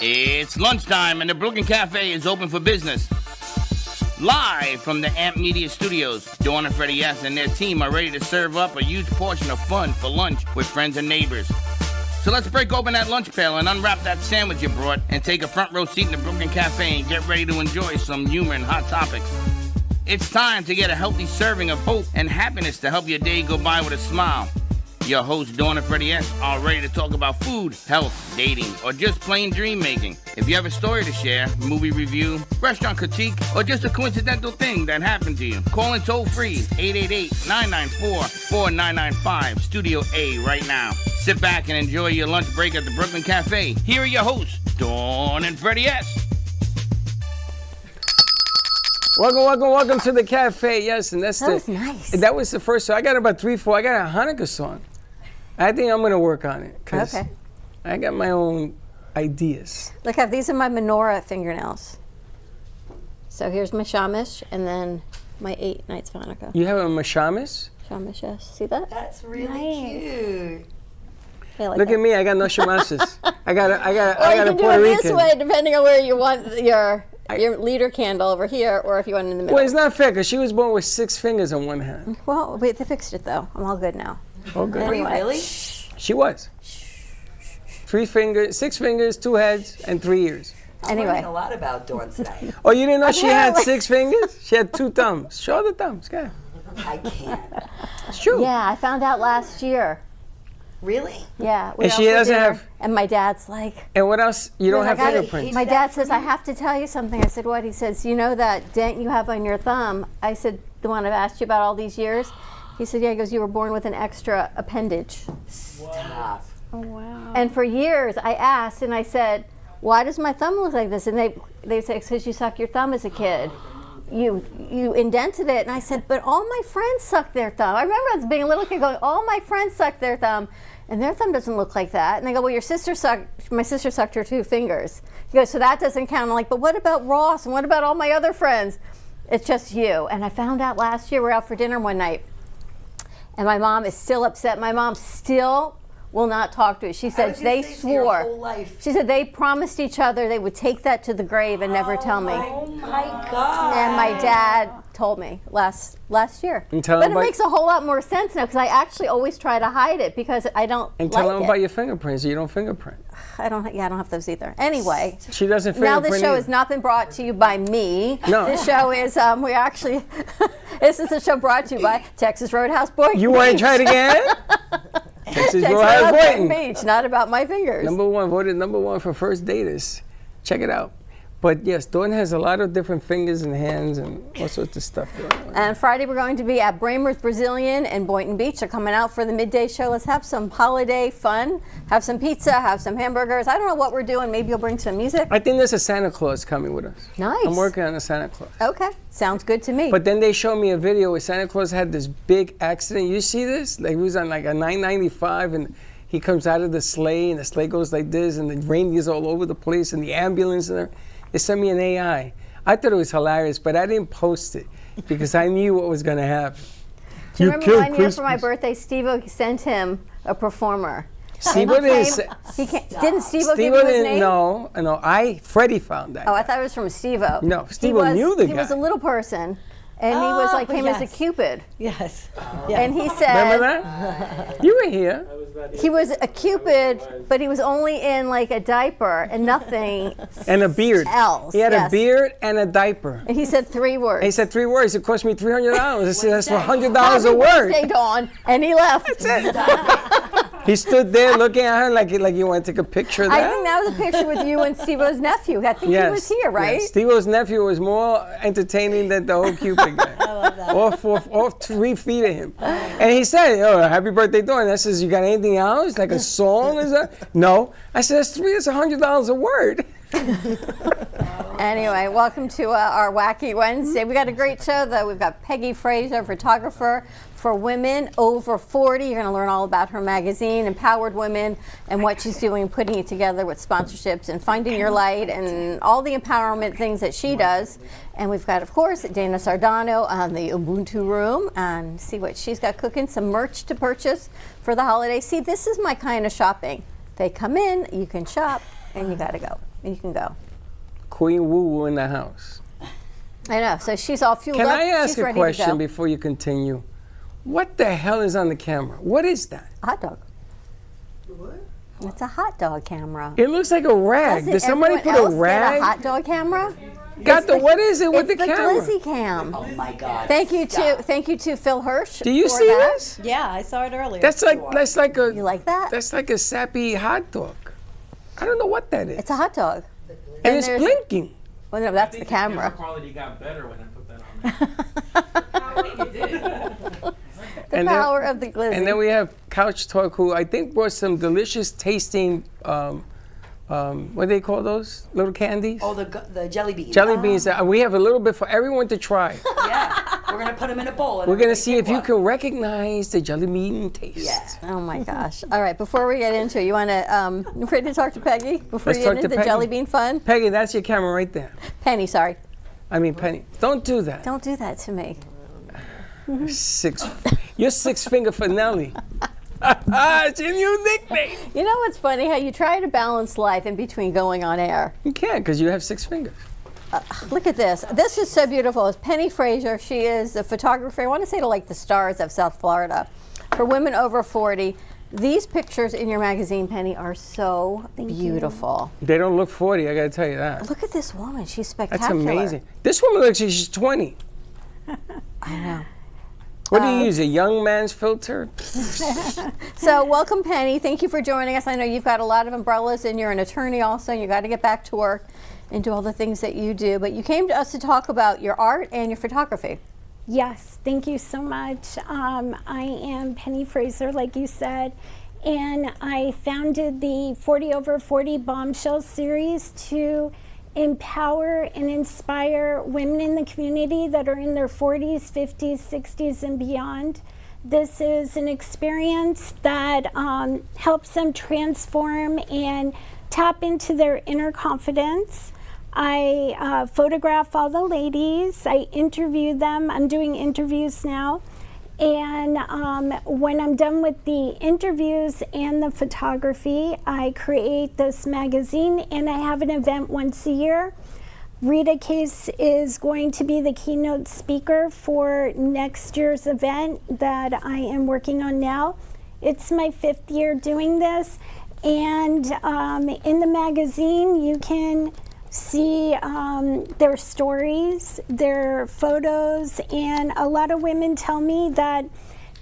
It's lunchtime and the Brooklyn Cafe is open for business. Live from the Amp Media Studios, Dawn and Freddie S. and their team are ready to serve up a huge portion of fun for lunch with friends and neighbors. So let's break open that lunch pail and unwrap that sandwich you brought and take a front row seat in the Brooklyn Cafe and get ready to enjoy some humor and hot topics. It's time to get a healthy serving of hope and happiness to help your day go by with a smile. Your hosts, Dawn and Freddie S., are ready to talk about food, health, dating, or just plain dream making. If you have a story to share, movie review, restaurant critique, or just a coincidental thing that happened to you, call in toll free 888-994-4995, Studio A right now. Sit back and enjoy your lunch break at the Brooklyn Cafe. Here are your hosts, Dawn and Freddie S. Welcome to the cafe. Yes, and That was nice. That was the first song. I got about 3, 4. I got a Hanukkah song. I think I'm going to work on it because I got my own ideas. Look, these are my menorah fingernails. So here's my shamish, and then my 8 nights of Hanukkah. You have a mashamish? Shamish, yes. See that? That's really cute. Yeah, like Look that. at me. I got no shamashes. I got Or a you can do Puerto it Rican. this way, depending on where you want your liter candle over here, or if you want it in the middle. Well, it's not fair because she was born with 6 fingers on one hand. Well, wait, they fixed it though. I'm all good now. Oh, good. Are you Anyway. really? She was. 3 fingers, 6 fingers, 2 heads, and 3 ears. I'm Anyway. learning a lot about Dawn tonight. Oh, you didn't know she had Apparently. 6 fingers? She had 2 thumbs. Show the thumbs. Go ahead. I can't. It's true. Yeah, I found out last year. Really? Yeah. we And she out for doesn't dinner, have- And my dad's like, And what else? You don't Like, have I- fingerprints. my dad says, I have to tell you something. I said, what? He says, you know that dent you have on your thumb? I said, the one I've asked you about all these years? He said, yeah. He goes, you were born with an extra appendage. Stop. And for years, I asked, and I said, why does my thumb look like this? And they said, it's because you sucked your thumb as a kid. You indented it. And I said, but all my friends suck their thumb. I remember as being a little kid going, all my friends suck their thumb. And their thumb doesn't look like that. And they go, well, my sister sucked her 2 fingers. He goes, so that doesn't count. I'm like, but what about Ross? And what about all my other friends? It's just you. And I found out last year, we're out for dinner one night. And my mom is still upset. My mom still will not talk to us. She said they Your whole swore. life. She said they promised each other they would take that to the grave and never tell me. Oh my God. And my dad told me last year. And tell But him it about- makes a whole lot more sense now because I actually always try to hide it because I don't And like tell them it. about your fingerprints. You don't fingerprint. I don't have those either. Anyway, She doesn't now fingerprint this show either. has not been brought to you by me. No. This show is we actually this is a show brought to you by Texas Roadhouse Boynton You want to Beach. try it again? Texas Texas Roadhouse Roadhouse Boynton. Beach, not about my fingers. Number 1, voted number 1 for first daters. Check it out. But yes, Dawn has a lot of different fingers and hands and all sorts of stuff going on. And Friday we're going to be at Bramer's Brazilian in Boynton Beach. They're coming out for the midday show. Let's have some holiday fun. Have some pizza, have some hamburgers. I don't know what we're doing. Maybe you'll bring some music. I think there's a Santa Claus coming with us. Nice. I'm working on a Santa Claus. Okay, sounds good to me. But then they showed me a video where Santa Claus had this big accident. You see this? Like he was on like a 995 and he comes out of the sleigh and the sleigh goes like this and the reindeer's all over the place and the ambulance and everything. They sent me an AI. I thought it was hilarious, but I didn't post it because I knew what was going to happen. Do you remember one year for my birthday, Steve-O sent him a performer. Steve-O didn't. Didn't Steve-O give him his name? No. Freddie found that. Oh, I thought it was from Steve-O. No, Steve-O knew the He was guy. a little person, and he was like came as a Cupid. Yes. And he said, Remember that? You were here. he was a Cupid, but he was only in like a diaper and nothing And a beard. else. He had a yes. beard and a diaper. And he said 3 words. And he said 3 words. It cost me $300. I said, that's for $100 Happy a word. birthday, Dawn. And he left. He stood there looking at her like you want to take a picture of that. I think that was a picture with you and Steve-O's nephew. I think he was here, right? Yes. Steve-O's nephew was more entertaining than the whole Cupid guy. I love that. All 3 feet of him. And he said, oh, happy birthday, Dawn. I says, you got anything else? Like a song? Is that? No. I said, that's $100 a word. Anyway, welcome to our Wacky Wednesday. We got a great show, though. We've got Penny Fraser, photographer for women over 40. You're going to learn all about her magazine, Empowered Women, and what she's doing, putting it together with sponsorships and finding your light and all the empowerment things that she does. And we've got, of course, Dana Sardano on the Ubuntu room and see what she's got cooking, some merch to purchase for the holidays. See, this is my kind of shopping. They come in, you can shop, and you got to go. You can go. Queen Woo Woo in the house. I know. So she's all fueled Can up. I ask she's a ready to question go. before you continue? What the hell is on the camera? What is that? A hot dog. It's a hot dog camera. It looks like a rag. Doesn't Did somebody everyone put a else rag? get a hot dog camera? Got the, what is it with the It's camera? Glizzy cam. Oh my God. Thank you Stop. to Phil Hirsch. Do you for see that. this? Yeah, I saw it earlier. That's like a. You like that? That's like a sappy hot dog. I don't know what that is. It's a hot dog. and it's there's- blinking. Well, no, that's the camera. quality got better when I put that on there. The And then- power of the glizzy. And then we have Couch Tawk, who I think brought some delicious tasting, what do they call those? Little candies? Oh, the jelly beans. Jelly beans. We have a little bit for everyone to try. Yeah. We're going to put them in a bowl. and We're going to everybody see pick if you one. can recognize the jelly bean taste. Yeah. Oh my gosh. All right, before we get into it, you want to, ready to talk to Peggy? Before Let's you talk get to into the Peggy. jelly bean fun? Peggy, that's your camera right there. Penny, sorry. I mean, Penny. Don't do that. Don't do that to me. You're six finger for Nelly. It's your new nickname. You know what's funny? How you try to balance life in between going on air. You can't because you have 6 fingers. Look at this. This is so beautiful. It's Penny Fraser. She is a photographer. I want to say to like the stars of South Florida. For women over 40, these pictures in your magazine, Penny, are so beautiful. They don't look 40, I got to tell you that. Look at this woman. She's That's spectacular. amazing. This woman looks like she's 20. I know. What do you use, a young man's filter? So welcome, Penny. Thank you for joining us. I know you've got a lot of umbrellas and you're an attorney also, and you got to get back to work and do all the things that you do. But you came to us to talk about your art and your photography. Yes, thank you so much. I am Penny Fraser, like you said, and I founded the 40 over 40 Bombshell series to empower and inspire women in the community that are in their 40s, 50s, 60s, and beyond. This is an experience that helps them transform and tap into their inner confidence. I photograph all the ladies. I interview them. I'm doing interviews now. And when I'm done with the interviews and the photography, I create this magazine, and I have an event once a year. Rita Case is going to be the keynote speaker for next year's event that I am working on now. It's my 5th year doing this, and in the magazine you can see their stories, their photos, and a lot of women tell me that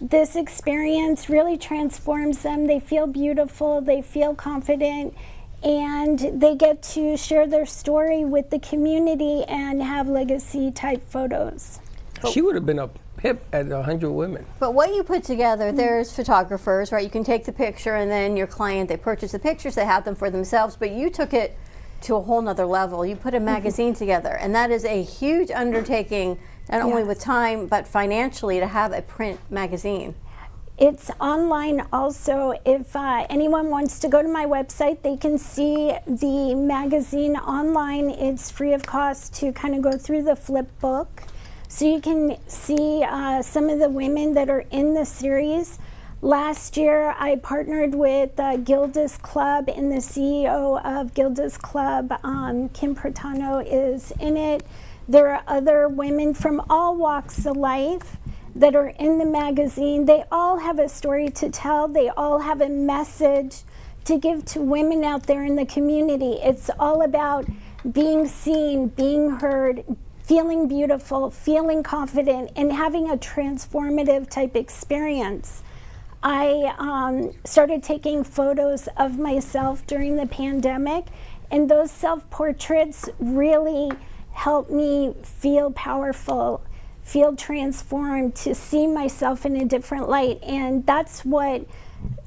this experience really transforms them. They feel beautiful, they feel confident, and they get to share their story with the community and have legacy type photos. She would have been up hip at 100 women. But what you put together, there's photographers, right? You can take the picture and then your client, they purchase the pictures, they have them for themselves, but you took it to a whole nother level. You put a magazine together, and that is a huge undertaking, not only with time, but financially, to have a print magazine. It's online also. If anyone wants to go to my website, they can see the magazine online. It's free of cost to kind of go through the flip book. So you can see some of the women that are in the series. Last year, I partnered with Gilda's Club, and the CEO of Gilda's Club, Kim Pratano, is in it. There are other women from all walks of life that are in the magazine. They all have a story to tell. They all have a message to give to women out there in the community. It's all about being seen, being heard, feeling beautiful, feeling confident, and having a transformative type experience. I started taking photos of myself during the pandemic, and those self-portraits really helped me feel powerful, feel transformed, to see myself in a different light. And that's what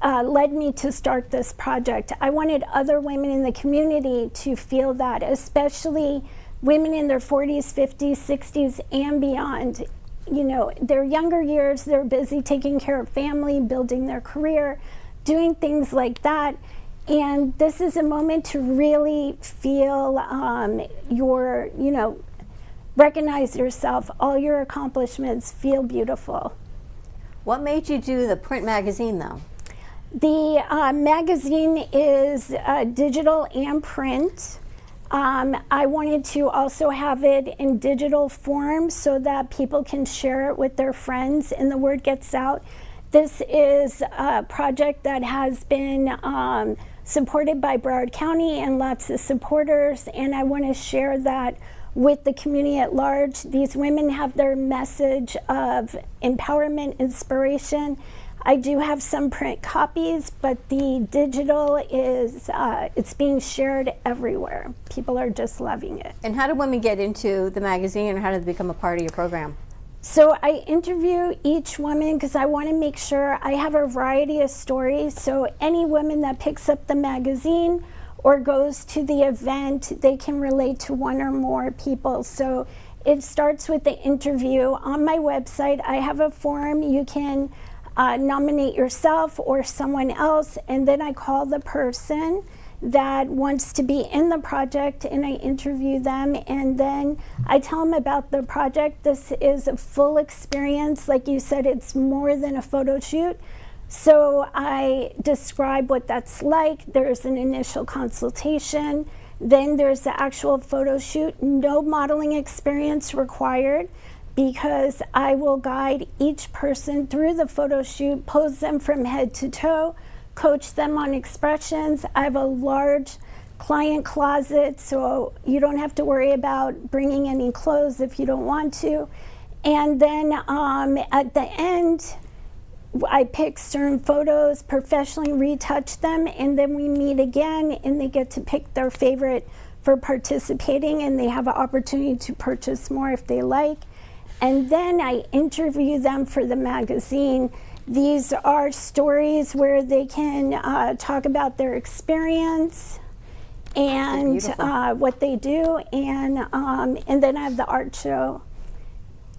led me to start this project. I wanted other women in the community to feel that, especially women in their 40s, 50s, 60s, and beyond. You know, their younger years, they're busy taking care of family, building their career, doing things like that. And this is a moment to really feel recognize yourself, all your accomplishments, feel beautiful. What made you do the print magazine, though? The magazine is digital and print. I wanted to also have it in digital form so that people can share it with their friends and the word gets out. This is a project that has been supported by Broward County and lots of supporters, and I want to share that with the community at large. These women have their message of empowerment, inspiration. I do have some print copies, but the digital is, it's being shared everywhere. People are just loving it. And how do women get into the magazine, or how do they become a part of your program? So I interview each woman because I want to make sure I have a variety of stories. So any woman that picks up the magazine or goes to the event, they can relate to one or more people. So it starts with the interview. On my website, I have a form. You can nominate yourself or someone else, and then I call the person that wants to be in the project and I interview them, and then I tell them about the project. This is a full experience. Like you said, it's more than a photo shoot. So I describe what that's like. There's an initial consultation, then there's the actual photo shoot. No modeling experience required, because I will guide each person through the photo shoot, pose them from head to toe, coach them on expressions. I have a large client closet, so you don't have to worry about bringing any clothes if you don't want to. And then at the end, I pick certain photos, professionally retouch them, and then we meet again, and they get to pick their favorite for participating, and they have an opportunity to purchase more if they like. And then I interview them for the magazine. These are stories where they can talk about their experience and what they do, and then I have the art show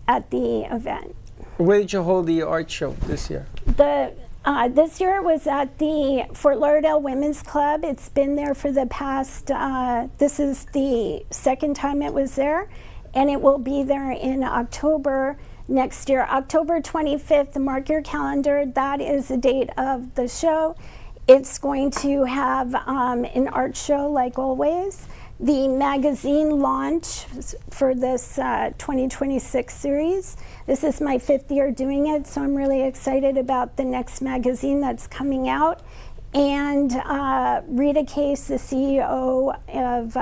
at the event. Where did you hold the art show this year? This year it was at the Fort Lauderdale Women's Club. It's been there for the past, this is the second time it was there, and it will be there in October next year. October 25th, mark your calendar. That is the date of the show. It's going to have an art show like always. The magazine launch for this 2026 series. This is my 5th year doing it, so I'm really excited about the next magazine that's coming out. And Rita Case, the CEO of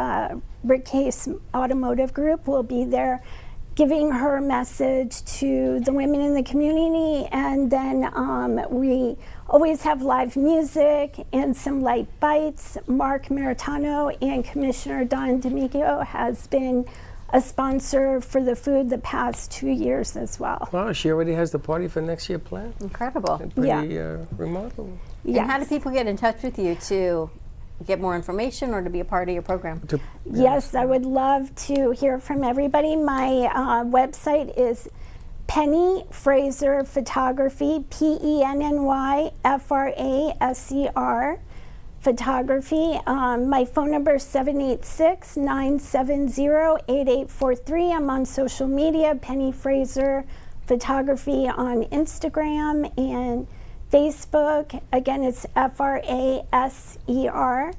Rick Case Automotive Group, will be there giving her message to the women in the community. And then we always have live music and some light bites. Mark Maritano and Commissioner Don D'Amico has been a sponsor for the food the past 2 years as well. Wow, she already has the party for next year planned. Incredible. Pretty remarkable. Yes. And how do people get in touch with you to get more information or to be a part of your program? Yes, I would love to hear from everybody. My website is Penny Fraser Photography, PennyFraser Photography. My phone number is 786-970-8843. I'm on social media, Penny Fraser Photography on Instagram and Facebook. Again, it's Fraser.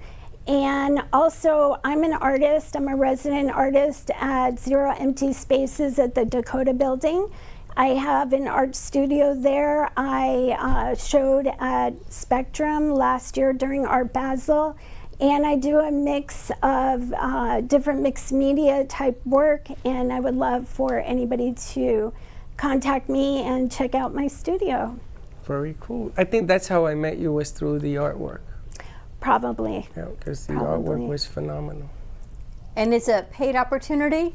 And also, I'm an artist. I'm a resident artist at Zero Empty Spaces at the Dakota Building. I have an art studio there. I showed at Spectrum last year during Art Basel, and I do a mix of different mixed media type work, and I would love for anybody to contact me and check out my studio. Very cool. I think that's how I met you, was through the artwork. Probably. Yeah, because the artwork was phenomenal. And it's a paid opportunity?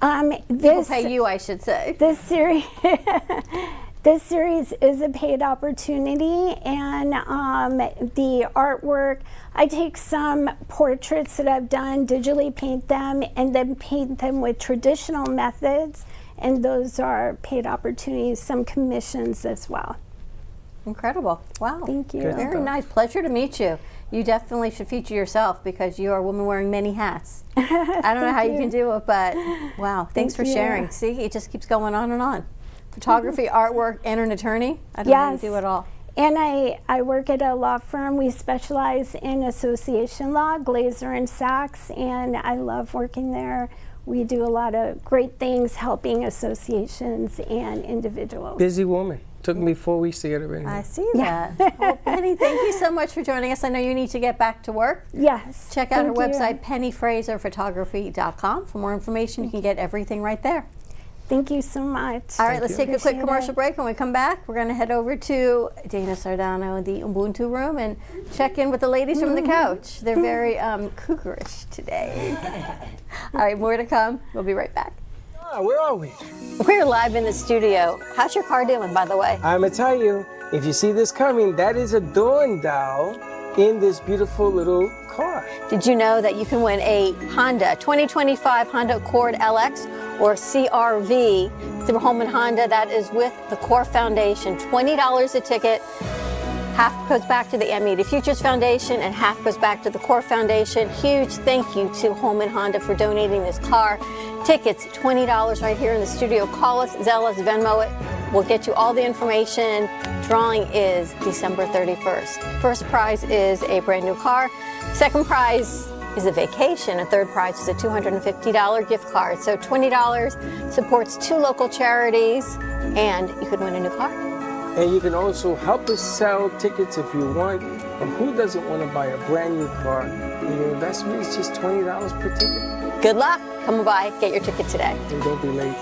People This pay you, I should say. this series this series is a paid opportunity, and the artwork, I take some portraits that I've done, digitally paint them, and then paint them with traditional methods, and those are paid opportunities, some commissions as well. Incredible. Wow. Thank you. Good Very stuff. nice. Pleasure to meet you. You definitely should feature yourself because you are a woman wearing many hats. I don't know how you can do it, but wow. Thanks for you. sharing. See, it just keeps going on and on. Photography, artwork, and an attorney. I don't know how you do it all. And I work at a law firm. We specialize in association law, Glazer and Sachs, and I love working there. We do a lot of great things helping associations and individuals. Busy woman. Took me 4 weeks to get it ready. I see that. Well, Penny, thank you so much for joining us. I know you need to get back to work. Yes. Check out her thank you. website, pennyfraserphotography.com. For more information, you can get everything right there. Thank you so much. All right, let's take a quick Appreciate commercial it. break. When we come back, we're going to head over to Dana Sardano in the Ubuntu room and check in with the ladies from the couch. They're very cougarish today. All right, more to come. We'll be right back. Where are we? We're live in the studio. How's your car doing, by the way? I'm going to tell you, if you see this coming, that is a Dawn doll in this beautiful little car. Did you know that you can win a Honda 2025 Honda Accord LX or CRV through Home and Honda? That is with the Core Foundation. $20 a ticket. Half goes back to the ME Futures Foundation and half goes back to the Core Foundation. Huge thank you to Home and Honda for donating this car. Tickets, $20 right here in the studio. Call us, Zelle us, Venmo it. We'll get you all the information. Drawing is December 31st. First prize is a brand new car. Second prize is a vacation. And third prize is a $250 gift card. So $20 supports 2 local charities and you could win a new car. And you can also help us sell tickets if you want. And who doesn't want to buy a brand new car? And your investment is just $20 per ticket. Good luck. Come by, get your ticket today. And don't be late.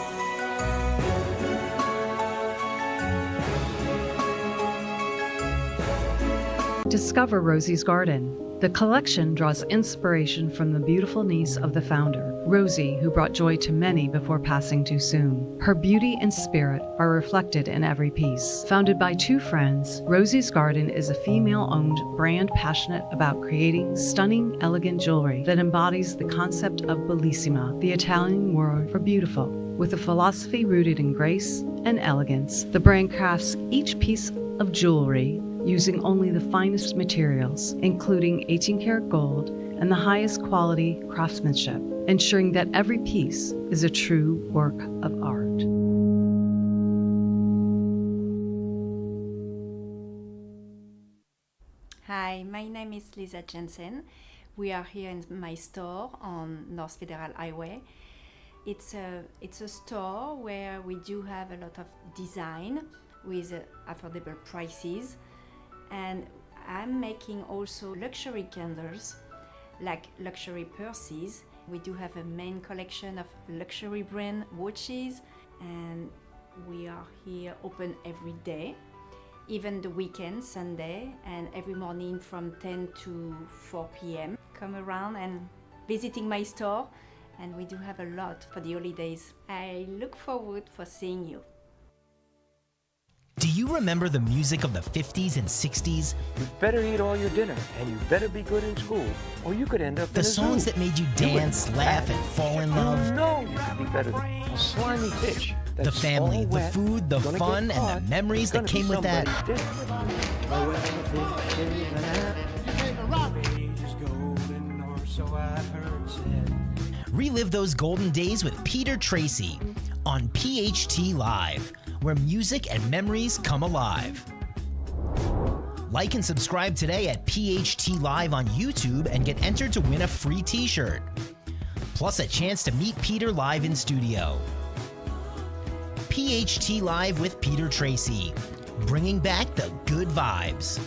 Discover Rosie's Garden. The collection draws inspiration from the beautiful niece of the founder, Rosie, who brought joy to many before passing too soon. Her beauty and spirit are reflected in every piece. Founded by 2 friends, Rosie's Garden is a female-owned brand passionate about creating stunning, elegant jewelry that embodies the concept of bellissima, the Italian word for beautiful. With a philosophy rooted in grace and elegance, the brand crafts each piece of jewelry using only the finest materials, including 18-karat gold and the highest quality craftsmanship, ensuring that every piece is a true work of art. Hi, my name is Lisa Jensen. We are here in my store on North Federal Highway. It's a store where we do have a lot of design with affordable prices. And I'm making also luxury candles, like luxury purses. We do have a main collection of luxury brand watches, and we are here open every day, even the weekend, Sunday, and every morning from 10 to 4 p.m. Come around and visiting my store, and we do have a lot for the holidays. I look forward for seeing you. Do you remember the music of the 50s and 60s? You better eat all your dinner, and you better be good in school, or you could end up The in a songs zoo. that made you dance, laugh, and fall in love? You know you could be better than a slimy fish. The That's family, all the wet, food, the gonna fun, get and caught, the memories that gonna be came with that. somebody's dinner. Relive those golden days with Peter Tracy on PHT Live, where music and memories come alive. Like and subscribe today at PHT Live on YouTube and get entered to win a free t-shirt. Plus a chance to meet Peter live in studio. PHT Live with Peter Tracy, bringing back the good vibes.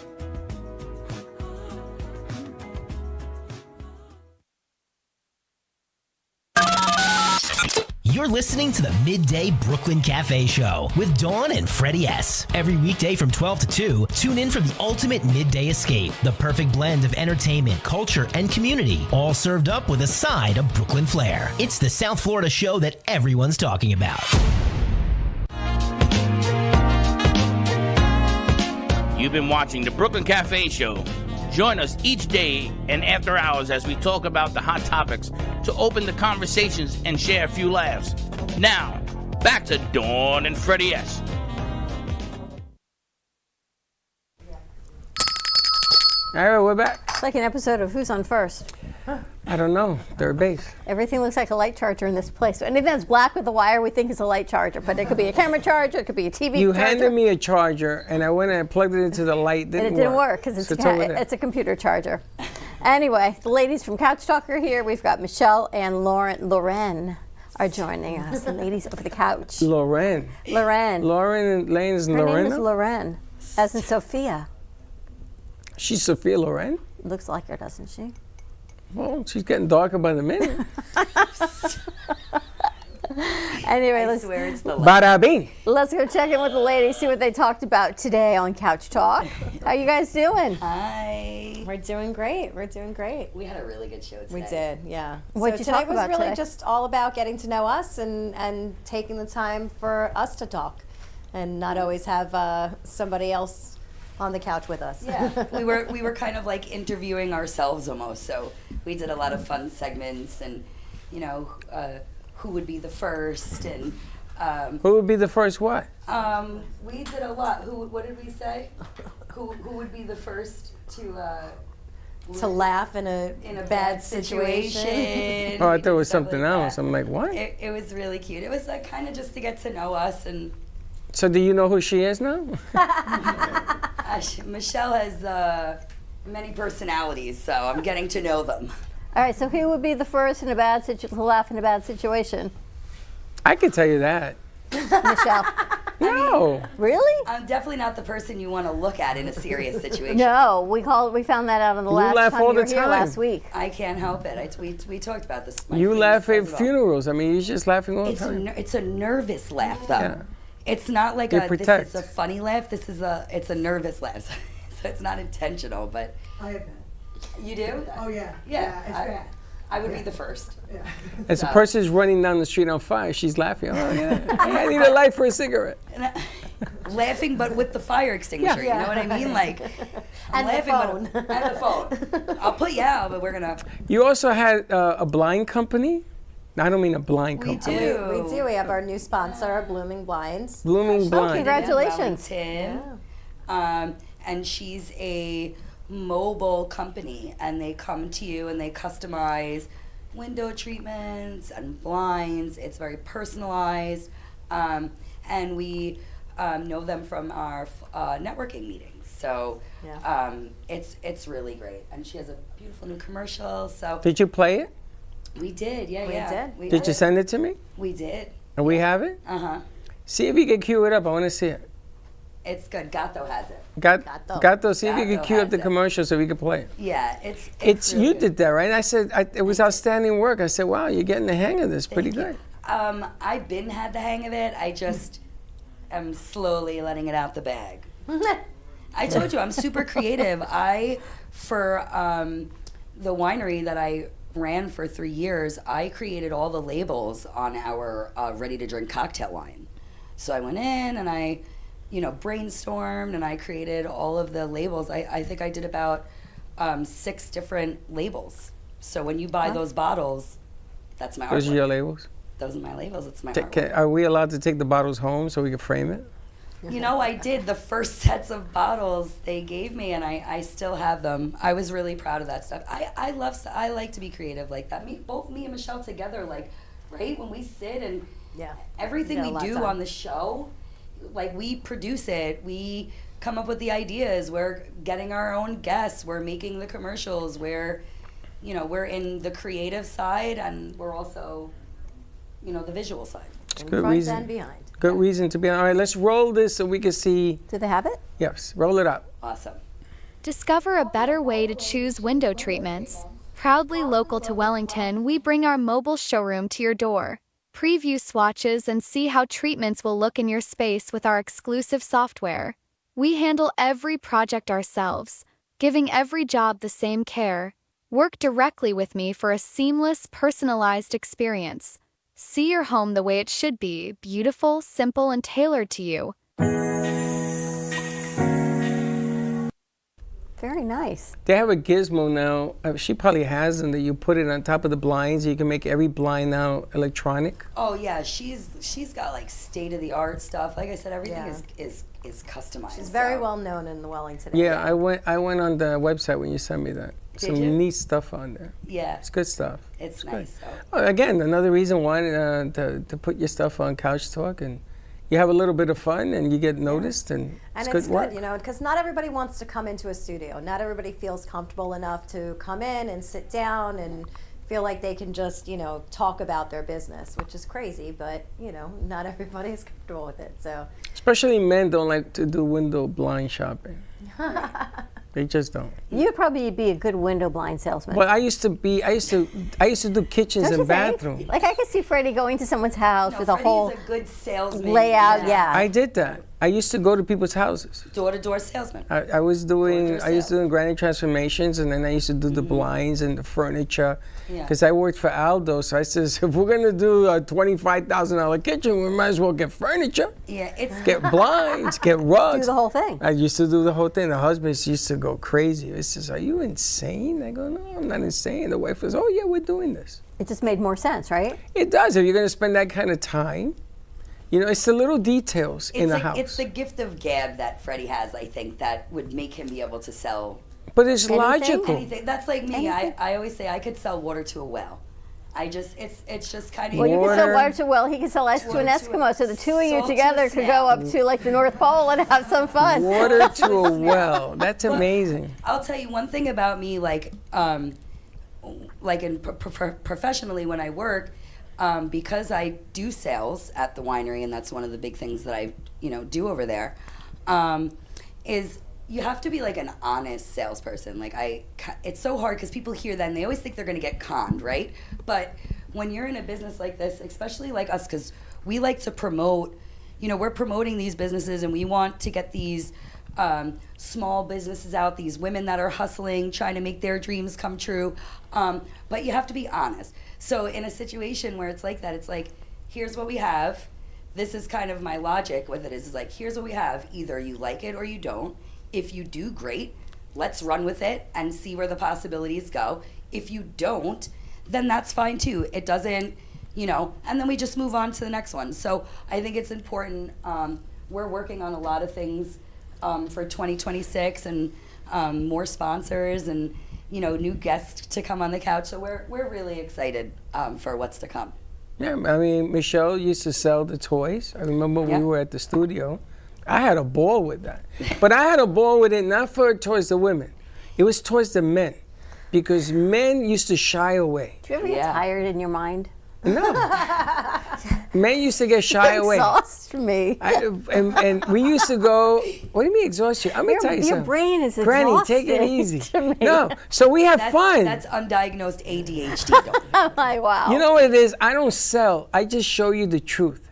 You're listening to the Midday Brooklyn Cafe Show with Dawn and Freddie S. Every weekday from 12 to 2, tune in for the ultimate midday escape. The perfect blend of entertainment, culture, and community, all served up with a side of Brooklyn flair. It's the South Florida show that everyone's talking about. You've been watching the Brooklyn Cafe Show. Join us each day and after hours as we talk about the hot topics to open the conversations and share a few laughs. Now, back to Dawn and Freddie S. All right, we're back. It's like an episode of Who's on First. I don't know. Third base. Everything looks like a light charger in this place. Anything that's black with a wire, we think is a light charger, but it could be a camera charger, it could be a TV You charger. handed me a charger, and I went and plugged it into the light. And it didn't work because So over there. it's a computer charger. Anyway, the ladies from Couch Tawk are here. We've got Michelle and Loren are joining us, the ladies over the couch. Loren. Loren. Loren and Lane is Her name Lorena? is Loren, as in Sophia. She's Sophia Loren? Looks like her, doesn't she? Well, she's getting darker by the minute. Anyway, I swear it's the Bada bing. let's go check in with the ladies, see what they talked about today on Couch Talk. How you guys doing? Hi. We're doing great. We're doing great. We had a really good show today. We did, yeah. What'd you today talk was about really today? just all about getting to know us and taking the time for us to talk and not always have somebody else on the couch with us. Yeah, we were kind of like interviewing ourselves almost. So we did a lot of fun segments, and who would be the first, and Who would be the first what? we did a lot. What did we say? Who would be the first To laugh in a bad situation? Oh, I We thought it did was stuff something like else. that. I'm like, what? It was really cute. It was like kind of just to get to know us, and So do you know who she is now? Michelle has many personalities, so I'm getting to know them. All right, so who would be the first in a bad to laugh in a bad situation? I can tell you that. Michelle. No. Really? I'm definitely not the person you want to look at in a serious situation. No, we found that out on the You last laugh time all you were the here time. last week. I can't help it. We talked about this. My You face laugh says at it all. funerals. I mean, you're just laughing all the It's time. it's a nervous laugh though. Yeah. It's not like It this protects. is a funny laugh. It's a nervous laugh. So it's not intentional, but I have that. you do? Oh yeah. Yeah, it's I- bad. I would be the first. Yeah. As a person's running down the street on fire, she's laughing. Oh, yeah. I need a light for a cigarette. Laughing, but with the fire extinguisher. Yeah. You know what I mean? Like, I'm And the laughing, phone. but and the phone. I'll put you out, but we're gonna. You also had a blind company? I don't mean a blind We company. do. We do. We have our new sponsor, Blooming Blinds. Blooming Blind. Congratulations. Wellington. And she's a mobile company, and they come to you and they customize window treatments and blinds. It's very personalized, and we know them from our networking meetings. So it's really great, and she has a beautiful new commercial. So Did you play it? we did, We yeah. did. We Did you send it to me? We did. And we have it? Uh-huh. See if you can cue it up. I want to see it. It's good. Gato has it. Gato, see if you can Gato cue up has the it. commercial so we can play it. Yeah, It's really you good. did that, right? I said it was outstanding work. I said, wow, you're getting the hang of this pretty good. I've been had the hang of it. I just am slowly letting it out the bag. I told you I'm super creative. For the winery that I ran for 3 years, I created all the labels on our ready-to-drink cocktail line. So I went in and I, brainstormed and I created all of the labels. I think I did about 6 different labels. So when you buy those bottles, that's my artwork. Those are your labels? Those are my labels. It's my artwork. Are we allowed to take the bottles home so we can frame it? I did the first sets of bottles they gave me, and I still have them. I was really proud of that stuff. I like to be creative like that. Both me and Michelle together, like, right when we sit and everything we do on the show, like we produce it, we come up with the ideas, we're getting our own guests, we're making the commercials, we're in the creative side, and we're also, the visual side. It's good front reason. and behind. Good reason to be on. All right, let's roll this so we can see. Do they have it? Yes, roll it up. Awesome. Discover a better way to choose window treatments. Proudly local to Wellington, we bring our mobile showroom to your door. Preview swatches and see how treatments will look in your space with our exclusive software. We handle every project ourselves, giving every job the same care. Work directly with me for a seamless, personalized experience. See your home the way it should be, beautiful, simple, and tailored to you. Very nice. They have a gizmo now. She probably has them that you put it on top of the blinds. You can make every blind now electronic. Oh yeah, she's got like state of the art stuff. Like I said, everything is customized. She's very so. well known in the Wellington Yeah, area. I went on the website when you sent me that. Did Some you? neat stuff on there. Yeah. It's good stuff. It's good. nice. So. Oh, again, another reason why to put your stuff on Couch Talk, and you have a little bit of fun and you get noticed, and And it's good work. because not everybody wants to come into a studio. Not everybody feels comfortable enough to come in and sit down and feel like they can just, talk about their business, which is crazy, but, not everybody is comfortable with it, so. Especially men don't like to do window blind shopping. They just don't. You'd probably be a good window blind salesman. Well, I used to do kitchens Don't you and think? bathrooms. Like I could see Freddie going to someone's house with a Freddie's whole a good salesman. layout. Yeah. I did that. I used to go to people's houses. Door-to-door salesman. I used to do granite transformations, and then I used to do the blinds and the furniture. Yeah. Because I worked for Aldo, so I says, if we're gonna do a $25,000 kitchen, we might as well get furniture. Yeah, it's Get blinds, get rugs. Do the whole thing. I used to do the whole thing. The husbands used to go crazy. He says, are you insane? I go, no, I'm not insane. The wife goes, oh yeah, we're doing this. It just made more sense, right? It does. If you're gonna spend that kind of time, it's the little details in the house. It's the gift of gab that Freddie has, I think, that would make him be able to sell But it's logical. anything. That's like me. I always say I could sell water to a well. It's just kind of. Well, you can sell water to well. He can sell ice to an Eskimo. So the two of you together could go up to like the North Pole and have some fun. Water to a well. That's amazing. I'll tell you one thing about me, professionally when I work, because I do sales at the winery, and that's one of the big things that I do over there, is you have to be like an honest salesperson. It's so hard because people hear that and they always think they're going to get conned, right? But when you're in a business like this, especially like us, because we like to promote, we're promoting these businesses and we want to get these small businesses out, these women that are hustling, trying to make their dreams come true. But you have to be honest. So in a situation where it's like that, it's like, here's what we have. This is kind of my logic with it is like, here's what we have. Either you like it or you don't. If you do, great. Let's run with it and see where the possibilities go. If you don't, then that's fine too. It doesn't, and then we just move on to the next one. So I think it's important. We're working on a lot of things for 2026 and more sponsors and, new guests to come on the couch. So we're really excited for what's to come. Yeah, I mean, Michelle used to sell the toys. I remember we were at the studio. I had a ball with that. But I had a ball with it not towards the women. It was towards the men. Because men used to shy away. Do you ever get tired in your mind? No. Men used to get shy away. Exhaust me. And we used to go, what do you mean exhaust you? I'm going to tell you something. Your brain is Granny, exhausting. take it easy. To me. No, so we have fun. That's undiagnosed ADHD. I'm like, wow. You know what it is? I don't sell. I just show you the truth.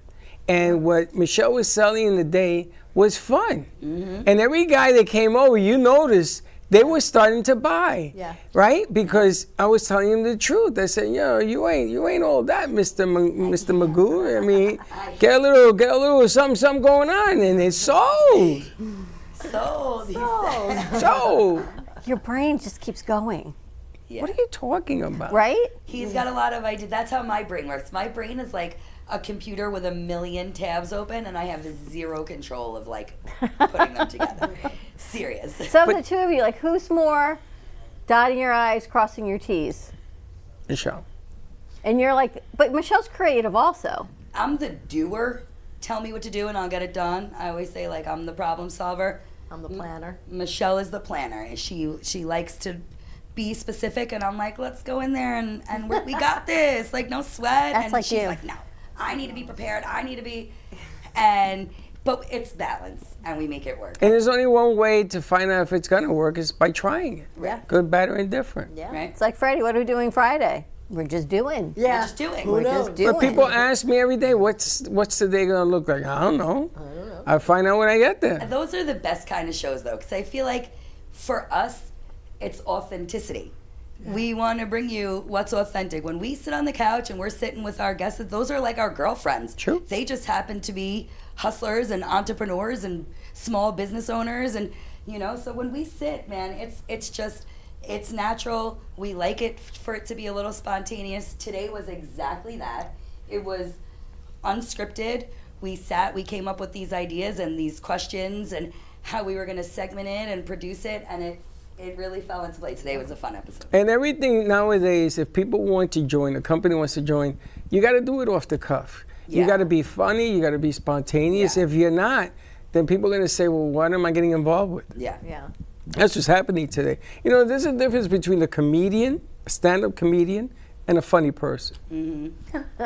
And what Michelle was selling in the day was fun. Mm-hmm. And every guy that came over, you noticed, they were starting to buy, right? Because I was telling him the truth. I said, you ain't all that, Mr. Magoo. I mean, get a little something going on, and it's sold. Sold. Your brain just keeps going. Yeah. What are you talking about? Right? He's got a lot of ideas. That's how my brain works. My brain is like a computer with a million tabs open, and I have zero control of putting them together. Serious. So the two of you, who's more dotting your I's, crossing your T's? Michelle. And you're but Michelle's creative also. I'm the doer. Tell me what to do and I'll get it done. I always say I'm the problem solver. I'm the planner. Michelle is the planner. She likes to be specific, and I'm like, let's go in there and we got this. No sweat. That's and like she's you. like, no, I need to be prepared. I need to be, but it's balance, and we make it work. And there's only one way to find out if it's gonna work is by trying it. Yeah. Good, bad, or indifferent. Yeah. Right. It's like, Freddie, what are we doing Friday? We're just doing. Yeah. We're just doing. We're just doing. But people ask me every day, what's the day gonna look like? I don't know. I find out when I get there. And those are the best kind of shows, though, because I feel like for us, it's authenticity. We want to bring you what's authentic. When we sit on the couch and we're sitting with our guests, those are like our girlfriends. True. They just happen to be hustlers and entrepreneurs and small business owners, and so when we sit, man, it's natural. We like it for it to be a little spontaneous. Today was exactly that. It was unscripted. We came up with these ideas and these questions and how we were going to segment it and produce it, and it really fell into place. Today was a fun episode. And everything nowadays, if people want to join, a company wants to join, you got to do it off the cuff. You got to be funny. You got to be spontaneous. Yeah. If you're not, then people are going to say, well, what am I getting involved with? Yeah. That's what's happening today. There's a difference between a comedian, a stand-up comedian, and a funny person. Mm-hmm.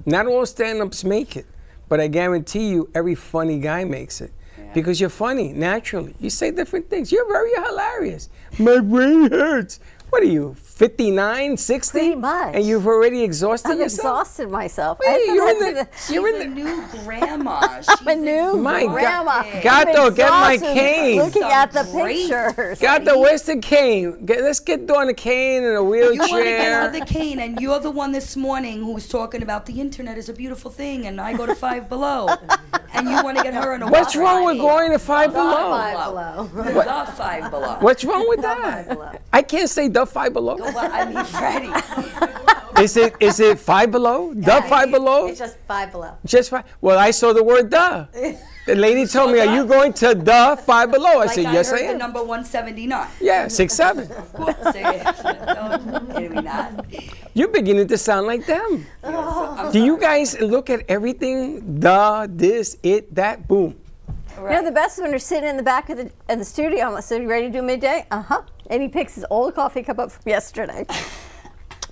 Not all stand-ups make it, but I guarantee you every funny guy makes it. Because you're funny, naturally. You say different things. You're very hilarious. My brain hurts. What are you, 59, 60? Pretty much. And you've already exhausted I've yourself? exhausted myself. Wait, you're in the the new grandma. I'm a new My grandma. Gato, get my Exhausted cane. Looking at the pictures. Gato, where's the cane? Let's get Dawn a cane and a wheelchair. You want to get her the cane, and you're the one this morning who was talking about the internet is a beautiful thing, and I go to Five Below, and you want to get her in a. What's wrong with going to Five Below? The Five Below. What's wrong with that? I can't say the Five Below. Well, I mean, Freddie. Is it Five Below? The Five Below? It's just Five Below. Just Five. Well, I saw the word the. The lady told me, "Are you going to the Five Below?" I said, "Yes, I heard am." the number 179. Yeah, 67. Maybe not. You're beginning to sound like them. Do you guys look at everything? The, this, it, that, boom. You know, the best when they're sitting in the back of the studio. I'm like, so you ready to do midday? And he picks his old coffee cup up from yesterday.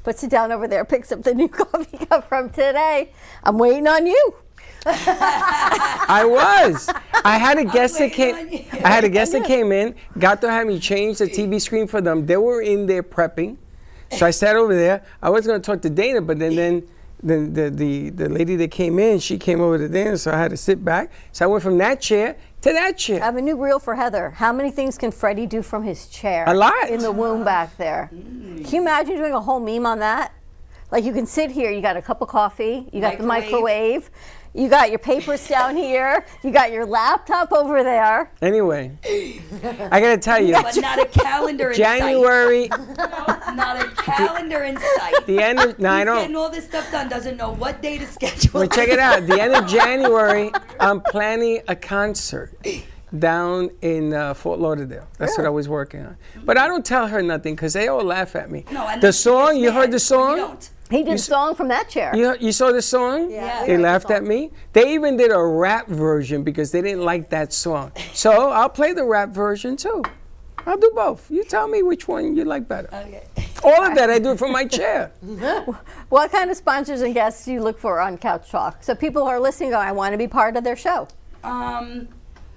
Puts it down over there, picks up the new coffee cup from today. I'm waiting on you. I was. I had a guest that came in. Got to have me change the TV screen for them. They were in there prepping. So I sat over there. I was going to talk to Dana, but then the lady that came in, she came over to there, so I had to sit back. So I went from that chair to that chair. I have a new reel for Heather. How many things can Freddie do from his chair? A lot. In the womb back there. Can you imagine doing a whole meme on that? Like you can sit here, you got a cup of coffee, you got the microwave, you got your papers down here, you got your laptop over there. Anyway, I got to tell you. But not a calendar in January. sight. Not a calendar in sight. The end of, no, I don't. Getting all this stuff done, doesn't know what day to schedule. Well, check it out. The end of January, I'm planning a concert down in Fort Lauderdale. That's what I was working on. But I don't tell her nothing because they all laugh at me. No, and the song, you heard the song? You don't. He did a song from that chair. You saw the song? Yeah. They laughed at me. They even did a rap version because they didn't like that song. So I'll play the rap version too. I'll do both. You tell me which one you like better. Okay. All of that I do from my chair. What kind of sponsors and guests do you look for on Couch Talk? So people who are listening go, I want to be part of their show.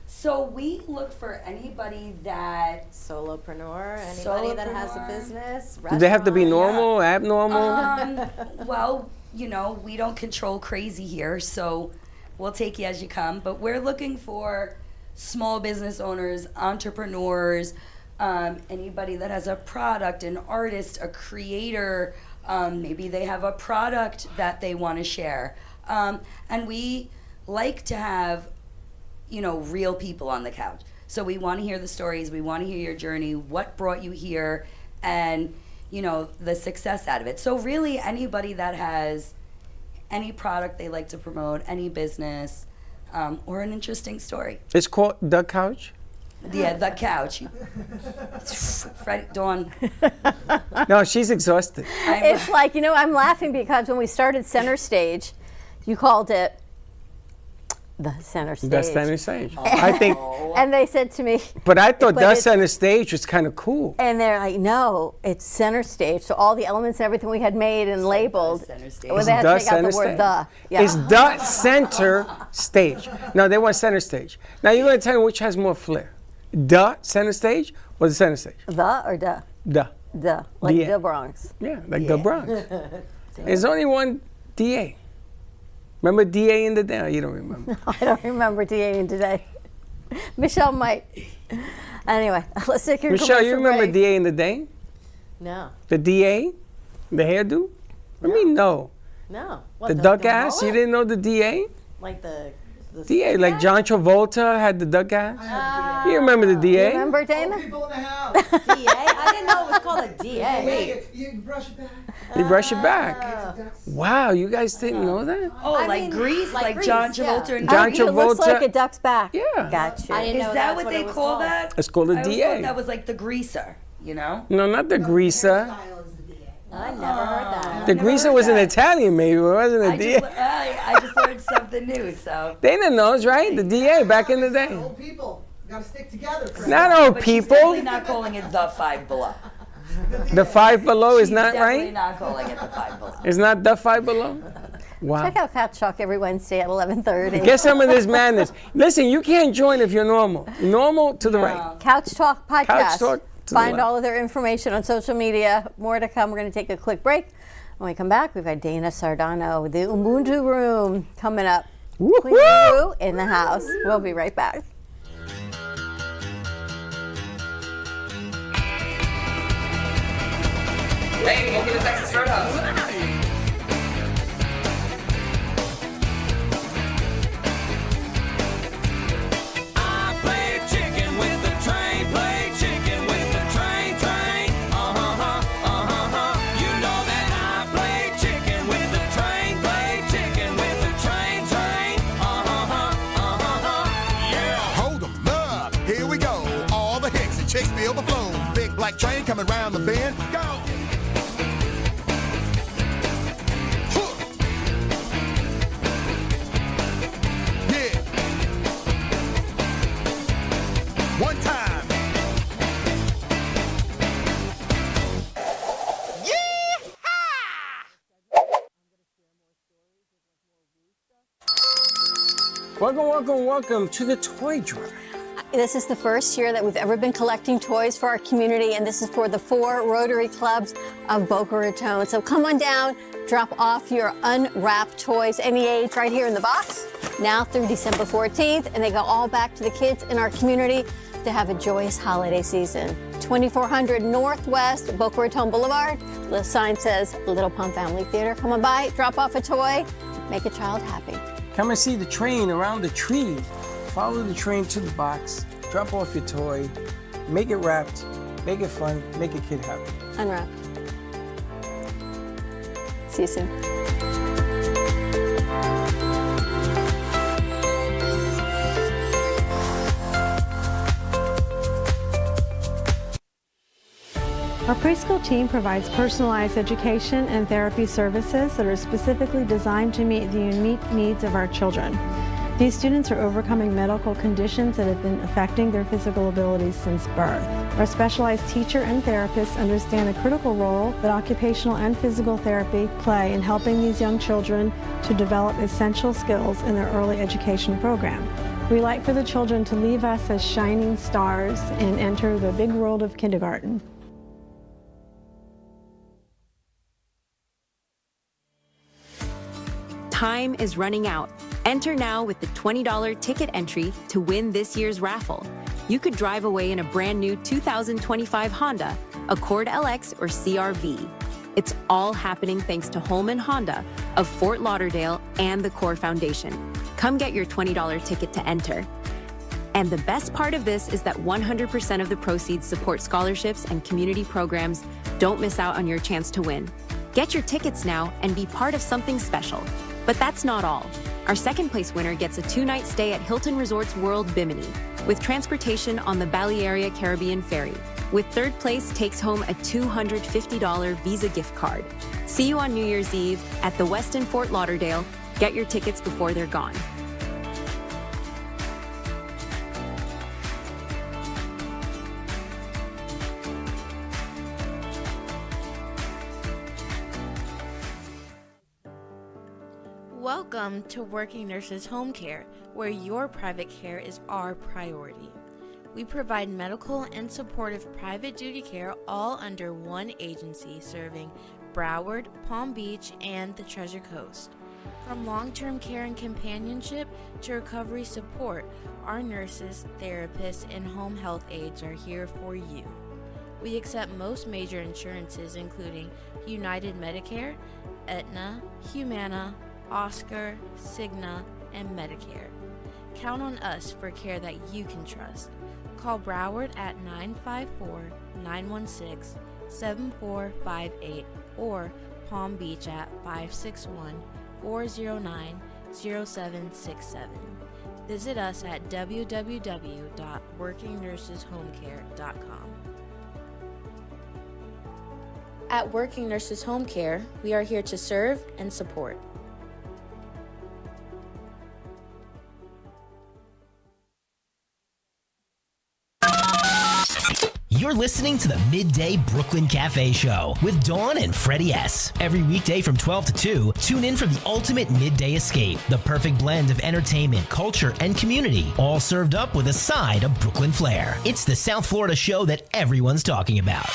So we look for anybody that solopreneur, anybody that has a business. Do they have to be normal, abnormal? Well, you know, we don't control crazy here, so we'll take you as you come. But we're looking for small business owners, entrepreneurs, anybody that has a product, an artist, a creator. Maybe they have a product that they want to share. And we like to have, you know, real people on the couch. So we want to hear the stories. We want to hear your journey, what brought you here, and, you know, the success out of it. So really anybody that has any product they like to promote, any business, or an interesting story. It's called The Couch? Yeah, The Couch. Fred, Dawn. No, she's exhausted. It's like, you know, I'm laughing because when we started Center Stage, you called it The Center Stage. The Center Stage. I think. And they said to me. But I thought The Center Stage was kind of cool. And they're like, no, it's Center Stage. So all the elements and everything we had made and labeled. Center Stage. Well, they had to take out the word the. Yeah. It's The Center Stage. No, they want Center Stage. Now you're going to tell me which has more flair. The Center Stage or the Center Stage? The or the? The. Like DA. the Bronx. Yeah, like the Bronx. There's only one DA. Remember DA in the day? You don't remember. I don't remember DA in today. Michelle might. Anyway, let's take your Michelle, you remember break. DA in the day? No. The DA? The hairdo? I mean, no. No. What, The duck ass? mullet? You didn't know the DA? Like the DA, like John Travolta had the duck ass. You remember the DA? Remember, Dana? DA? I didn't know it was called a DA. Wait. You brush it back. You brush it back. Wow, you guys didn't know that? Oh, I like mean, Grease, like like John Grease, yeah. Travolta and John Grease. It looks Travolta. like a duck's back. Yeah. Gotcha. I didn't know Is that that's what what they it was call called. that? It's called a I always DA. thought that was like the greaser, you know? No, not the greaser. I never heard that. The greaser was an Italian, maybe. It wasn't a I DA. just learned something new, so. Dana knows, right? The DA back in the day. Old people gotta stick together. Not old But she's people. definitely not calling it the Five Below. The Five Below is not Definitely right? not calling it the Five Below. It's not the Five Below? Wow. Check out Couch Tawk every Wednesday at 11:30. Get some of this madness. Listen, you can't join if you're normal. Normal to the right. Couch Talk podcast. Couch Talk to the Find left. all of their information on social media. More to come. We're going to take a quick break. When we come back, we've got Dana Sardano, the Ubuntu room coming up. Queen Boo in the house. We'll be right back. Hey, welcome to Texas Roadhouse. Like train coming round the bend. Go! Yeah. One time. Welcome to the toy drive. This is the first year that we've ever been collecting toys for our community, and this is for the 4 Rotary Clubs of Boca Raton. So come on down, drop off your unwrapped toys, any age, right here in the box, now through December 14th, and they go all back to the kids in our community to have a joyous holiday season. 2400 Northwest Boca Raton Boulevard. The sign says Little Pump Family Theater. Come on by, drop off a toy, make a child happy. Come and see the train around the tree. Follow the train to the box, drop off your toy, make it wrapped, make it fun, make a kid happy. Unwrapped. See you soon. Our preschool team provides personalized education and therapy services that are specifically designed to meet the unique needs of our children. These students are overcoming medical conditions that have been affecting their physical abilities since birth. Our specialized teacher and therapists understand the critical role that occupational and physical therapy play in helping these young children to develop essential skills in their early education program. We like for the children to leave us as shining stars and enter the big world of kindergarten. Time is running out. Enter now with the $20 ticket entry to win this year's raffle. You could drive away in a brand new 2025 Honda, Accord LX or CR-V. It's all happening thanks to Holman Honda of Fort Lauderdale and the Core Foundation. Come get your $20 ticket to enter. And the best part of this is that 100% of the proceeds support scholarships and community programs. Don't miss out on your chance to win. Get your tickets now and be part of something special. But that's not all. Our second place winner gets a 2-night stay at Hilton Resorts World Bimini with transportation on the Balearia Caribbean Ferry. With third place takes home a $250 Visa gift card. See you on New Year's Eve at the Westin Fort Lauderdale. Get your tickets before they're gone. Welcome to Working Nurses Home Care, where your private care is our priority. We provide medical and supportive private duty care all under one agency serving Broward, Palm Beach, and the Treasure Coast. From long-term care and companionship to recovery support, our nurses, therapists, and home health aides are here for you. We accept most major insurances including United Medicare, Aetna, Humana, Oscar, Cigna, and Medicare. Count on us for care that you can trust. Call Broward at 954-916-7458 or Palm Beach at 561-409-0767. Visit us at www.workingnurseshomecare.com. At Working Nurses Home Care, we are here to serve and support. You're You're listening to the Midday Brooklyn Cafe Show with Dawn and Freddie S. Every weekday from 12 to 2, tune in for the ultimate midday escape. The perfect blend of entertainment, culture, and community, all served up with a side of Brooklyn flair. It's the South Florida show that everyone's talking about.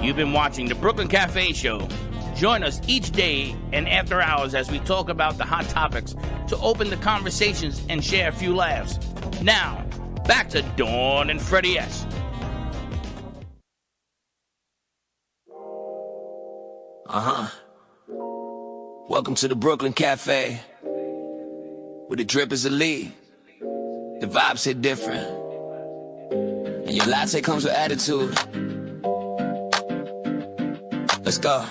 You've been watching the Brooklyn Cafe Show. Join us each day and after hours as we talk about the hot topics to open the conversations and share a few laughs. Now, back to Dawn and Freddie S. Welcome to the Brooklyn Cafe, where the drip is elite, the vibes hit different, and your latte comes with attitude. Let's go.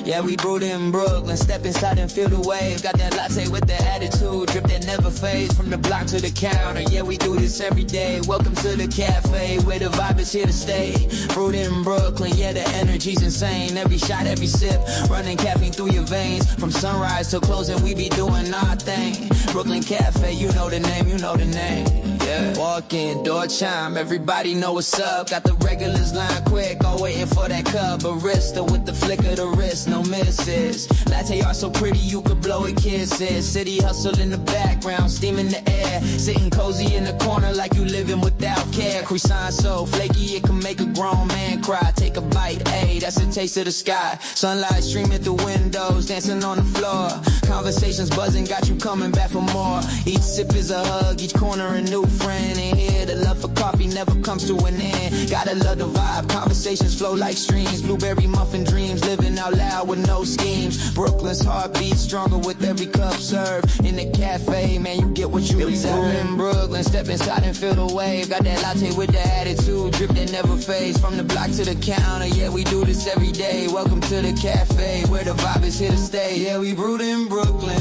Yeah, we brewed in Brooklyn, step inside and feel the wave. Got that latte with the attitude, drip that never fades. From the block to the counter, yeah, we do this every day. Welcome to the cafe, where the vibe is here to stay. Brewed in Brooklyn, yeah, the energy's insane. Every shot, every sip, running caffeine through your veins. From sunrise till closing, we be doing our thing. Brooklyn Cafe, you know the name, you know the name. Yeah. Walk in, door chime, everybody know what's up. Got the regulars line quick, all waiting for that cup. Barista with the flick of the wrist, no misses. Latte art so pretty you could blow it kisses. City hustle in the background, steam in the air. Sitting cozy in the corner like you living without care. Croissant so flaky it can make a grown man cry. Take a bite, ayy, that's a taste of the sky. Sunlight streaming through windows, dancing on the floor. Conversations buzzing, got you coming back for more. Each sip is a hug, each corner a new friend. And here the love for coffee never comes to an end. Gotta love the vibe, conversations flow like streams. Blueberry muffin dreams, living out loud with no schemes. Brooklyn's heartbeat stronger with every cup served. In the cafe, man, you get what you deserve. In Brooklyn, step inside and feel the wave. Got that latte with the attitude, drip that never fades. From the block to the counter, yeah, we do this every day. Welcome to the cafe, where the vibe is here to stay. Yeah, we brewed in Brooklyn.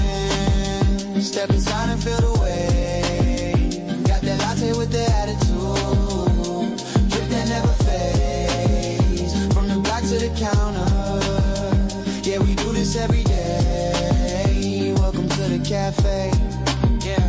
Step inside and feel the wave. Got that latte with the attitude, drip that never fades. From the block to the counter, yeah, we do this every day. Welcome to the cafe. Yeah,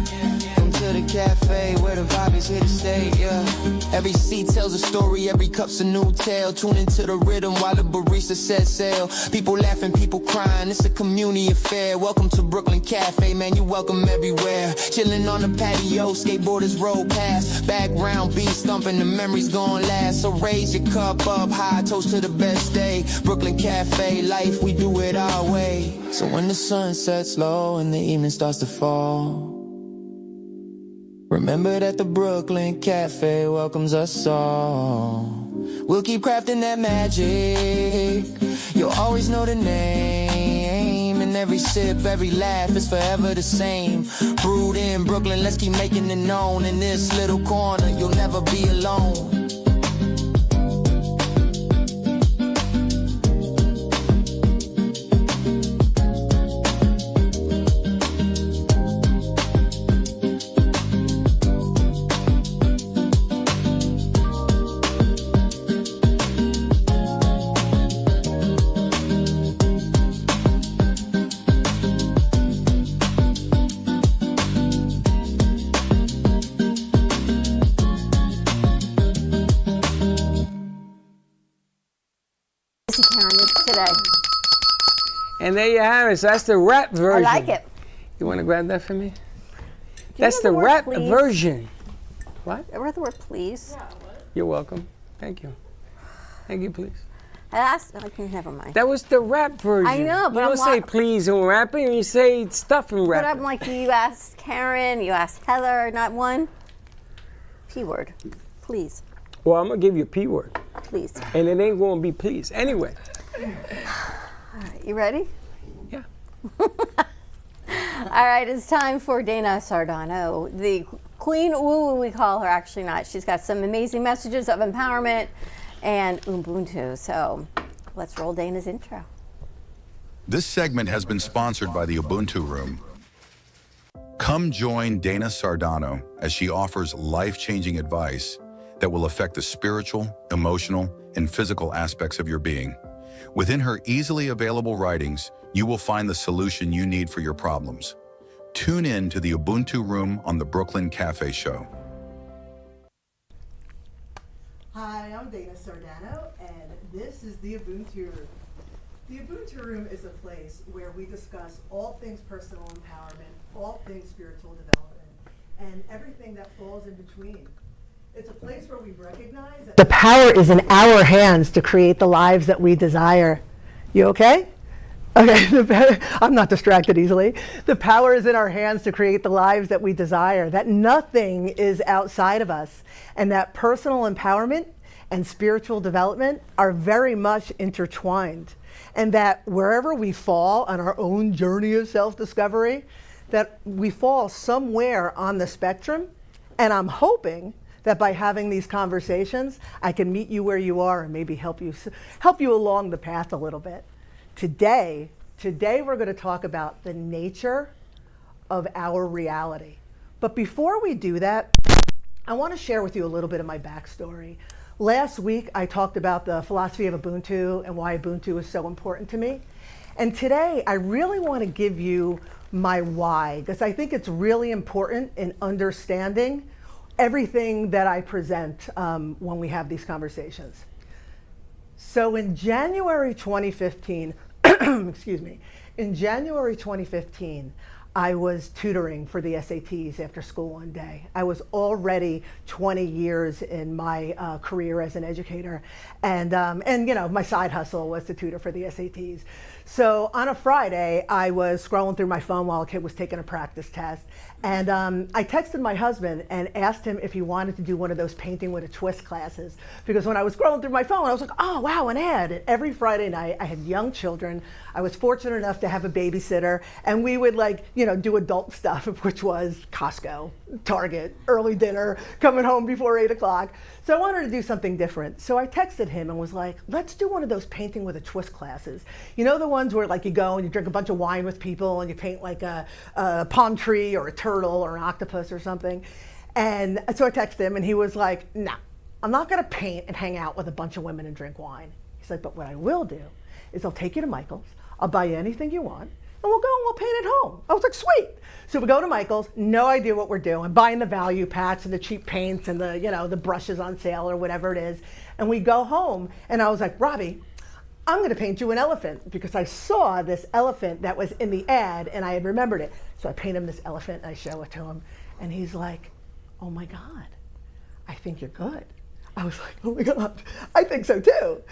welcome to the cafe, where the vibe is here to stay. Yeah, every seat tells a story, every cup's a new tale. Tune into the rhythm while the barista sets sail. People laughing, people crying, it's a community affair. Welcome to Brooklyn Cafe, man, you welcome everywhere. Chilling on the patio, skateboarders roll past. Background beats thumping, the memories gon' last. So raise your cup up high, toast to the best day. Brooklyn Cafe, life, we do it our way. So when the sun sets low and the evening starts to fall, remember that the Brooklyn Cafe welcomes us all. We'll keep crafting that magic, you'll always know the name. And every sip, every laugh is forever the same. Brewed in Brooklyn, let's keep making it known. In this little corner, you'll never be alone. Today. And there you have it. So that's the rap version. I like it. You want to grab that for me? Do That's you the know rap word, please? version. What? I read the word please. You're welcome. Thank you. Thank you, please. I asked, okay, never mind. That was the rap version. I know, but you don't say please in rapping, you say stuff in But rapping. I'm like, you asked Karen, you asked Heather, not one. P word, please. Well, I'm going to give you a P word. Please. And it ain't going to be please. Anyway. All right, you ready? Yeah. All right, it's time for Dana Sardano, the Queen Woo, we call her. Actually not. She's got some amazing messages of empowerment and Ubuntu. So let's roll Dana's intro. This segment has been sponsored by the Ubuntu Room. Come join Dana Sardano as she offers life-changing advice that will affect the spiritual, emotional, and physical aspects of your being. Within her easily available writings, you will find the solution you need for your problems. Tune in to the Ubuntu Room on the Brooklyn Cafe Show. Hi, I'm Dana Sardano, and this is the Ubuntu Room. The Ubuntu Room is a place where we discuss all things personal empowerment, all things spiritual development, and everything that falls in between. It's a place where we recognize that the power is in our hands to create the lives that we desire. You okay? Okay, I'm not distracted easily. The power is in our hands to create the lives that we desire, that nothing is outside of us, and that personal empowerment and spiritual development are very much intertwined, and that wherever we fall on our own journey of self-discovery, that we fall somewhere on the spectrum, and I'm hoping that by having these conversations, I can meet you where you are and maybe help you along the path a little bit. Today we're going to talk about the nature of our reality. But before we do that, I want to share with you a little bit of my backstory. Last week, I talked about the philosophy of Ubuntu and why Ubuntu is so important to me. And today, I really want to give you my why, because I think it's really important in understanding everything that I present when we have these conversations. So in January 2015, excuse me, in January 2015, I was tutoring for the SATs after school one day. I was already 20 years in my career as an educator, and you know, my side hustle was to tutor for the SATs. So on a Friday, I was scrolling through my phone while a kid was taking a practice test, and I texted my husband and asked him if he wanted to do one of those painting with a twist classes, because when I was scrolling through my phone, I was like, oh wow, an ad. And every Friday night, I had young children. I was fortunate enough to have a babysitter, and we would, like, you know, do adult stuff, which was Costco, Target, early dinner, coming home before 8 o'clock. So I wanted to do something different. So I texted him and was like, let's do one of those painting with a twist classes. You know, the ones where, like, you go and you drink a bunch of wine with people and you paint like a palm tree or a turtle or an octopus or something. And so I texted him and he was like, nah, I'm not gonna paint and hang out with a bunch of women and drink wine. He's like, but what I will do is I'll take you to Michael's, I'll buy you anything you want, and we'll go and we'll paint at home. I was like, sweet. So we go to Michael's, no idea what we're doing, buying the value packs and the cheap paints and the, you know, the brushes on sale or whatever it is. And we go home and I was like, Robbie, I'm gonna paint you an elephant, because I saw this elephant that was in the ad and I had remembered it. So I paint him this elephant and I show it to him. And he's like, oh my God, I think you're good. I was like, oh my God, I think so too.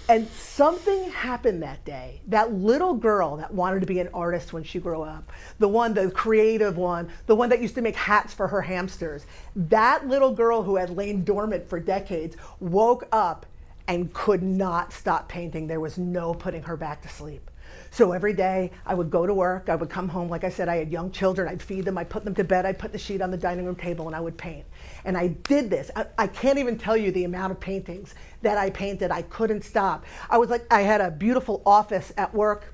And something happened that day. That little girl that wanted to be an artist when she grew up, the creative one, the one that used to make hats for her hamsters, that little girl who had lain dormant for decades woke up and could not stop painting. There was no putting her back to sleep. So every day I would go to work, I would come home, like I said, I had young children, I'd feed them, I'd put them to bed, I'd put the sheet on the dining room table and I would paint. And I did this. I can't even tell you the amount of paintings that I painted. I couldn't stop. I had a beautiful office at work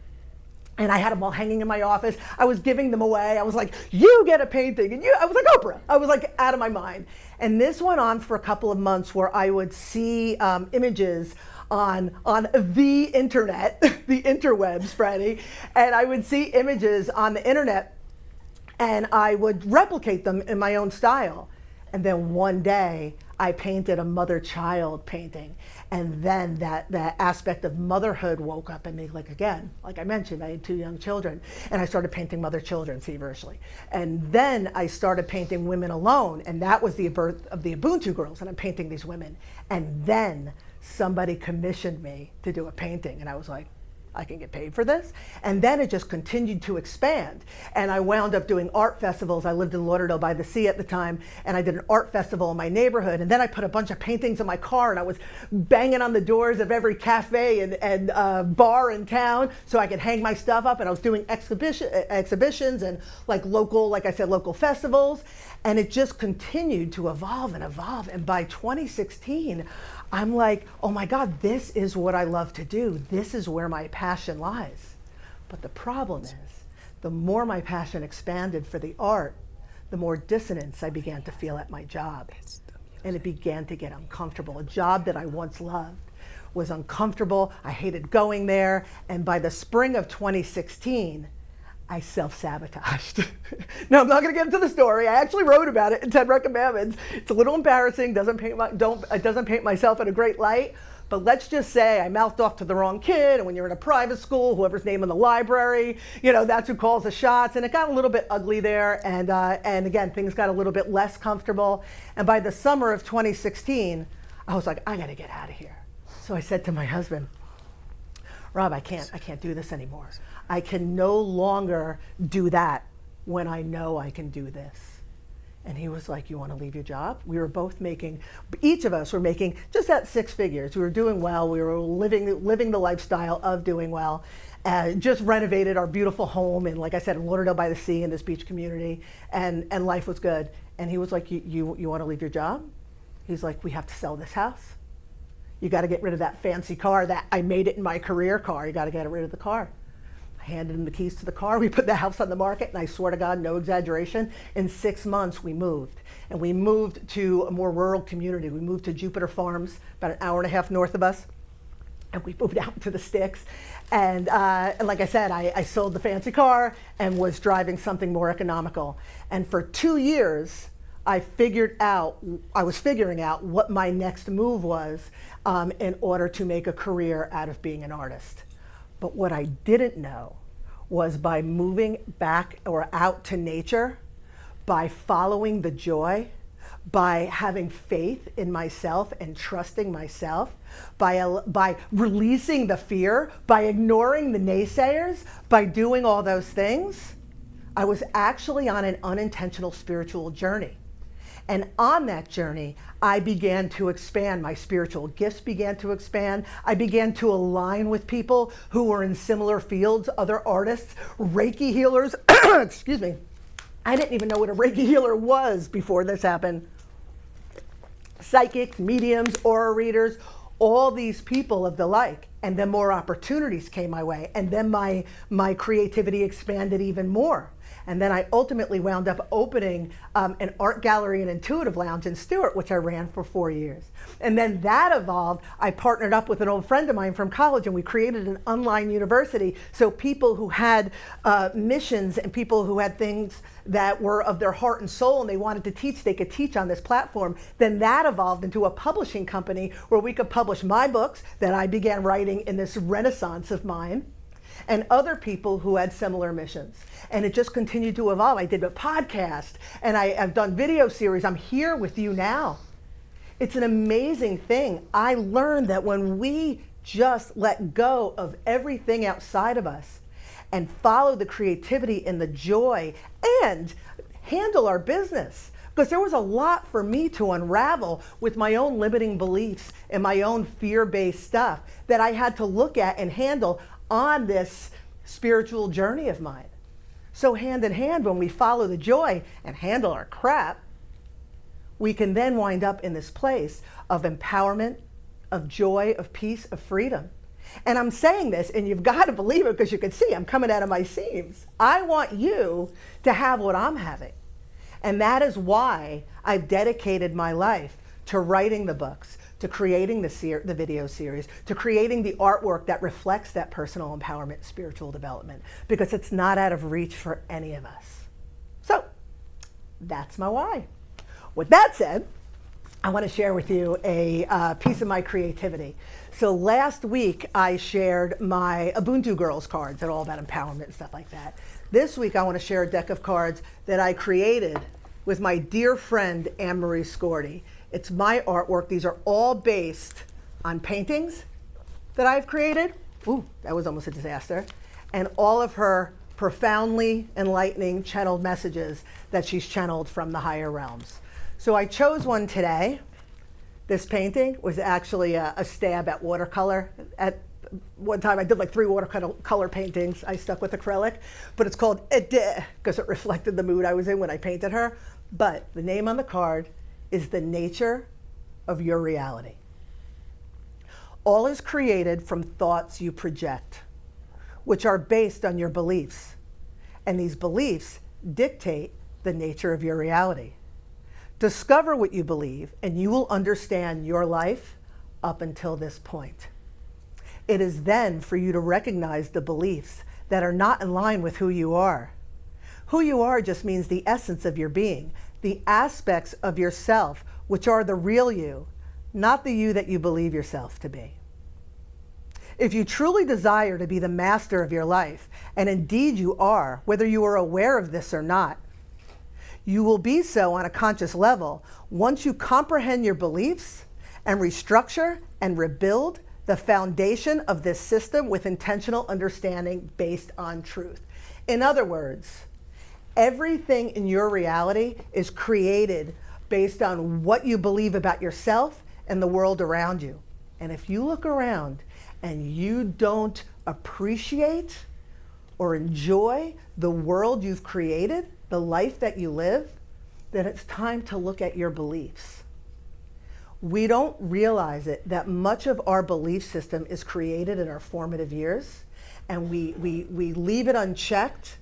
and I had them all hanging in my office. I was giving them away. I was like, you get a painting. And I was like Oprah. I was like out of my mind. And this went on for a couple of months where I would see images on the internet, the interwebs, Freddie, and I would see images on the internet and I would replicate them in my own style. And then one day I painted a mother-child painting, and then that aspect of motherhood woke up in me, like, again, like I mentioned, I had 2 young children, and I started painting mother-children feverishly. And then I started painting women alone, and that was the birth of the Ubuntu girls, and I'm painting these women. And then somebody commissioned me to do a painting, and I was like, I can get paid for this. And then it just continued to expand. And I wound up doing art festivals. I lived in Lauderdale by the Sea at the time, and I did an art festival in my neighborhood. And then I put a bunch of paintings in my car, and I was banging on the doors of every cafe and bar in town so I could hang my stuff up. And I was doing exhibitions and like I said, local festivals. And it just continued to evolve and evolve. And by 2016, I'm like, oh my God, this is what I love to do. This is where my passion lies. But the problem is, the more my passion expanded for the art, the more dissonance I began to feel at my job. And it began to get uncomfortable. A job that I once loved, was uncomfortable. I hated going there. And by the spring of 2016, I self-sabotaged. Now, I'm not going to get into the story. I actually wrote about it in 10 Recommendments. It's a little embarrassing. It doesn't paint myself in a great light. But let's just say I mouthed off to the wrong kid. And when you're in a private school, whoever's name in the library, that's who calls the shots. And it got a little bit ugly there. And again, things got a little bit less comfortable. And by the summer of 2016, I was like, I got to get out of here. So I said to my husband, Rob, I can't do this anymore. I can no longer do that when I know I can do this. And he was like, you want to leave your job? We were both making, each of us were making just at 6 figures. We were doing well. We were living the lifestyle of doing well. Just renovated our beautiful home, and like I said, in Lauderdale by the Sea in this beach community, and life was good. And he was like, you want to leave your job? He's like, we have to sell this house. You got to get rid of that fancy car that I made it in my career car. You got to get rid of the car. I handed him the keys to the car. We put the house on the market, and I swear to God, no exaggeration, in 6 months we moved. And we moved to a more rural community. We moved to Jupiter Farms, about an hour and a half north of us. And we moved out to the sticks. And like I said, I sold the fancy car and was driving something more economical. And for 2 years, I was figuring out what my next move was in order to make a career out of being an artist. But what I didn't know was by moving back or out to nature, by following the joy, by having faith in myself and trusting myself, by releasing the fear, by ignoring the naysayers, by doing all those things, I was actually on an unintentional spiritual journey. And on that journey, I began to expand. My spiritual gifts began to expand. I began to align with people who were in similar fields, other artists, Reiki healers. Excuse me. I didn't even know what a Reiki healer was before this happened. Psychics, mediums, aura readers, all these people of the like. And then more opportunities came my way. And then my creativity expanded even more. And then I ultimately wound up opening an art gallery and intuitive lounge in Stewart, which I ran for 4 years. And then that evolved. I partnered up with an old friend of mine from college, and we created an online university. So people who had missions and people who had things that were of their heart and soul and they wanted to teach, they could teach on this platform. Then that evolved into a publishing company where we could publish my books that I began writing in this renaissance of mine, and other people who had similar missions. And it just continued to evolve. I did a podcast, and I've done video series. I'm here with you now. It's an amazing thing. I learned that when we just let go of everything outside of us and follow the creativity and the joy and handle our business, because there was a lot for me to unravel with my own limiting beliefs and my own fear-based stuff that I had to look at and handle on this spiritual journey of mine. So hand in hand, when we follow the joy and handle our crap, we can then wind up in this place of empowerment, of joy, of peace, of freedom. And I'm saying this, and you've got to believe it because you can see I'm coming out of my seams. I want you to have what I'm having. And that is why I've dedicated my life to writing the books, to creating the video series, to creating the artwork that reflects that personal empowerment, spiritual development, because it's not out of reach for any of us. So that's my why. With that said, I want to share with you a piece of my creativity. So last week I shared my Ubuntu Girls cards that are all about empowerment and stuff like that. This week I want to share a deck of cards that I created with my dear friend Anne-Marie Scordy. It's my artwork. These are all based on paintings that I've created. Ooh, that was almost a disaster. And all of her profoundly enlightening channeled messages that she's channeled from the higher realms. So I chose one today. This painting was actually a stab at watercolor. At one time I did like 3 watercolor paintings. I stuck with acrylic, but it's called Midday because it reflected the mood I was in when I painted her. But the name on the card is the nature of your reality. All is created from thoughts you project, which are based on your beliefs. And these beliefs dictate the nature of your reality. Discover what you believe, and you will understand your life, up until this point. It is then for you to recognize the beliefs that are not in line with who you are. Who you are just means the essence of your being, the aspects of yourself, which are the real you, not the you that you believe yourself to be. If you truly desire to be the master of your life, and indeed you are, whether you are aware of this or not, you will be so on a conscious level once you comprehend your beliefs and restructure and rebuild the foundation of this system with intentional understanding based on truth. In other words, everything in your reality is created based on what you believe about yourself and the world around you. And if you look around and you don't appreciate or enjoy the world you've created, the life that you live, then it's time to look at your beliefs. We don't realize it that much of our belief system is created in our formative years, and we leave it unchecked,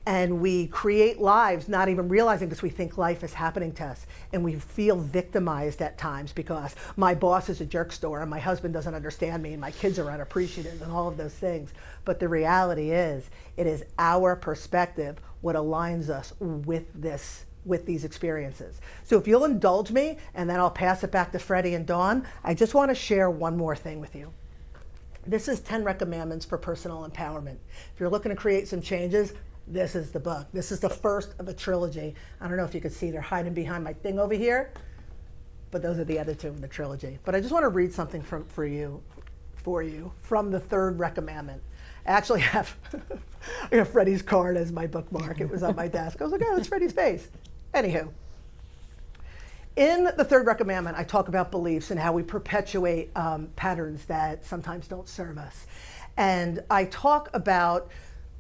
and we create lives not even realizing because we think life is happening to us, and we feel victimized at times because my boss is a jerkster and my husband doesn't understand me and my kids are unappreciative and all of those things. But the reality is, it is our perspective what aligns us with these experiences. So if you'll indulge me, and then I'll pass it back to Freddie and Dawn, I just want to share one more thing with you. This is 10 Recommendments for Personal Empowerment. If you're looking to create some changes, this is the book. This is the first of a trilogy. I don't know if you can see, they're hiding behind my thing over here, but those are the other two in the trilogy. But I just want to read something for you from the third recommendment. I actually have, I have Freddie's card as my bookmark. It was on my desk. I was like, oh, that's Freddie's face. Anywho, in the third recommendment, I talk about beliefs and how we perpetuate patterns that sometimes don't serve us. And I talk about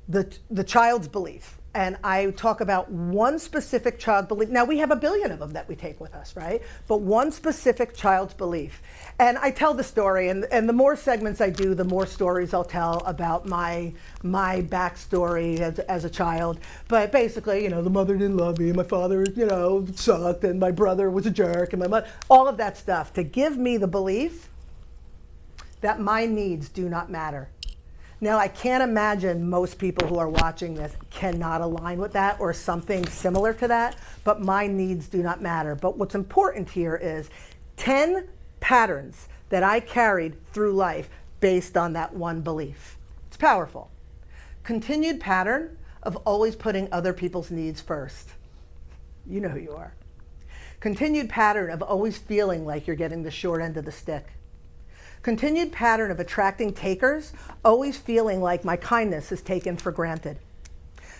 the child's belief. And I talk about one specific child belief. Now, we have a billion of them that we take with us, right? But one specific child's belief. And I tell the story, and the more segments I do, the more stories I'll tell about my backstory as a child. But basically, you know, the mother didn't love me, my father, you know, sucked, and my brother was a jerk, and my mother, all of that stuff to give me the belief that my needs do not matter. Now, I can't imagine most people who are watching this cannot align with that or something similar to that, but my needs do not matter. But what's important here is 10 patterns that I carried through life based on that one belief. It's powerful. Continued pattern of always putting other people's needs first. You know who you are. Continued pattern of always feeling like you're getting the short end of the stick. Continued pattern of attracting takers, always feeling like my kindness is taken for granted.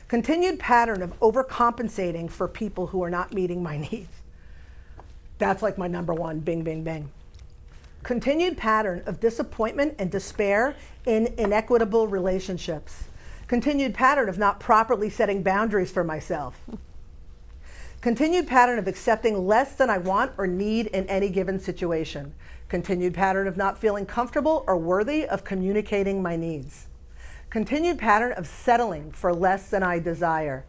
Continued pattern of overcompensating for people who are not meeting my needs. That's like my number one, bing, bing, bing. Continued pattern of disappointment and despair in inequitable relationships. Continued pattern of not properly setting boundaries for myself. Continued pattern of accepting less than I want or need in any given situation. Continued pattern of not feeling comfortable or worthy of communicating my needs. Continued pattern of settling for less than I desire.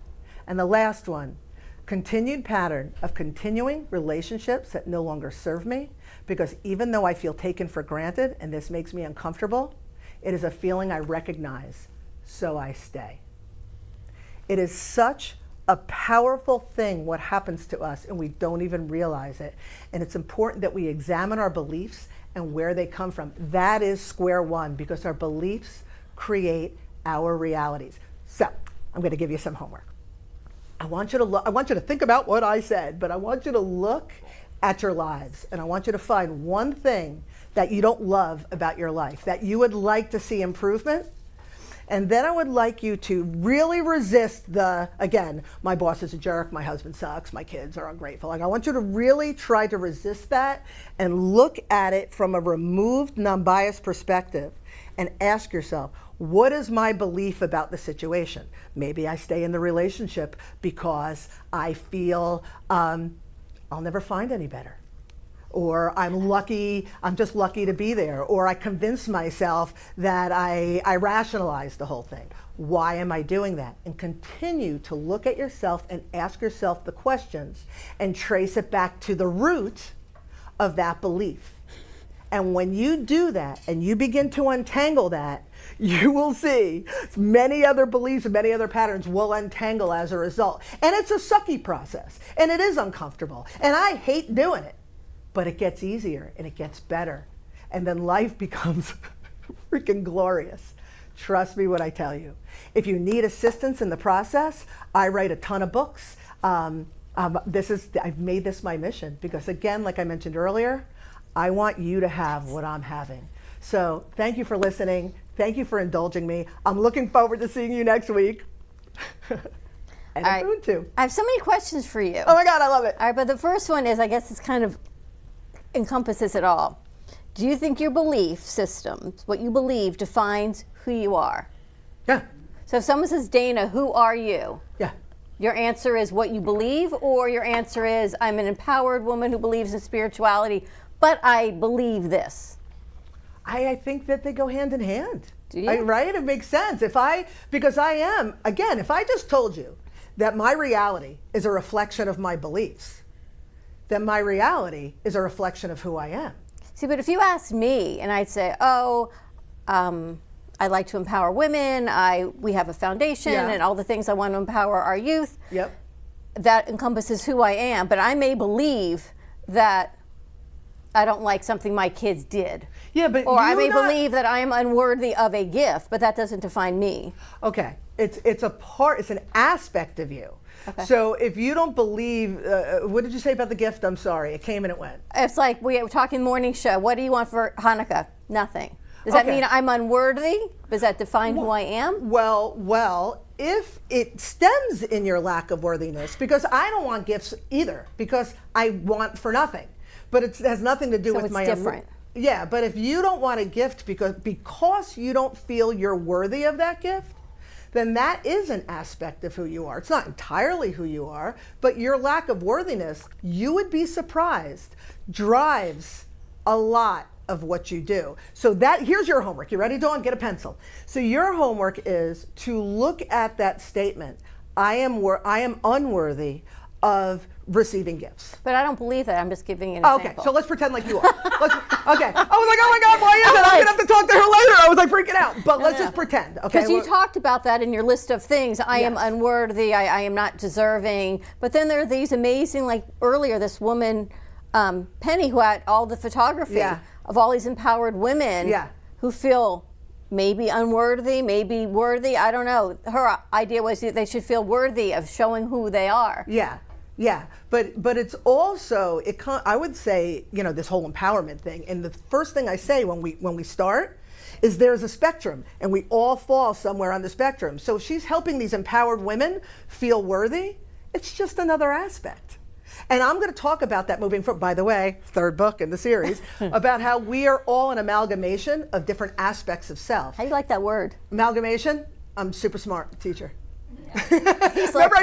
And the last one, continued pattern of continuing relationships that no longer serve me, because even though I feel taken for granted and this makes me uncomfortable, it is a feeling I recognize, so I stay. It is such a powerful thing what happens to us, and we don't even realize it. And it's important that we examine our beliefs and where they come from. That is square one, because our beliefs create our realities. So I'm going to give you some homework. I want you to think about what I said, but I want you to look at your lives, and I want you to find one thing that you don't love about your life, that you would like to see improvement. And then I would like you to really resist again, my boss is a jerk, my husband sucks, my kids are ungrateful. Like, I want you to really try to resist that and look at it from a removed, non-biased perspective and ask yourself, what is my belief about the situation? Maybe I stay in the relationship because I feel I'll never find any better. Or I'm just lucky to be there. Or I convince myself that I rationalize the whole thing. Why am I doing that? And continue to look at yourself and ask yourself the questions and trace it back to the root of that belief. And when you do that and you begin to untangle that, you will see many other beliefs and many other patterns will untangle as a result. And it's a sucky process, and it is uncomfortable, and I hate doing it, but it gets easier and it gets better. And then life becomes freaking glorious. Trust me when I tell you. If you need assistance in the process, I write a ton of books. I've made this my mission because, again, like I mentioned earlier, I want you to have what I'm having. So thank you for listening. Thank you for indulging me. I'm looking forward to seeing you next week. And Ubuntu. I have so many questions for you. Oh my God, I love it. All right, but the first one is, I guess it's kind of encompasses it all. Do you think your belief system, what you believe, defines who you are? Yeah. So if someone says, Dana, who are you? Yeah. Your answer is what you believe, or your answer is, I'm an empowered woman who believes in spirituality, but I believe this? I think that they go hand in hand. Do you? Right? It makes sense. Because I am, again, if I just told you that my reality is a reflection of my beliefs, then my reality is a reflection of who I am. See, but if you asked me and I'd say, I like to empower women, we have a foundation, and all the things I want to empower our youth, that encompasses who I am, but I may believe that I don't like something my kids did. Yeah, but or I may believe that I am unworthy of a gift, but that doesn't define me. Okay, it's an aspect of you. Okay. So if you don't believe, what did you say about the gift? I'm sorry, it came and it went. It's like we were talking morning show. What do you want for Hanukkah? Nothing. Does that mean I'm unworthy? Does that define who I am? Well, if it stems in your lack of worthiness, because I don't want gifts either, because I want for nothing. But it has nothing to do with my different. Yeah, but if you don't want a gift because you don't feel you're worthy of that gift, then that is an aspect of who you are. It's not entirely who you are, but your lack of worthiness, you would be surprised, drives a lot of what you do. So here's your homework. You ready, Dawn? Get a pencil. So your homework is to look at that statement. I am unworthy of receiving gifts. But I don't believe that. I'm just giving you an example. Okay, so let's pretend like you are. Okay. I was like, oh my God, why is it? I'm going to have to talk to her later. I was like freaking out. But let's just pretend. Okay. Because you talked about that in your list of things. I am unworthy. I am not deserving. But then there are these amazing, like earlier, this woman, Penny, who had all the photography of all these empowered women who feel maybe unworthy, maybe worthy. I don't know. Her idea was that they should feel worthy of showing who they are. Yeah, but it's also I would say, this whole empowerment thing. And the first thing I say when we start is there's a spectrum, and we all fall somewhere on the spectrum. So if she's helping these empowered women feel worthy, it's just another aspect. And I'm going to talk about that moving forward. By the way, third book in the series about how we are all an amalgamation of different aspects of self. How do you like that word? Amalgamation. I'm super smart teacher. Remember,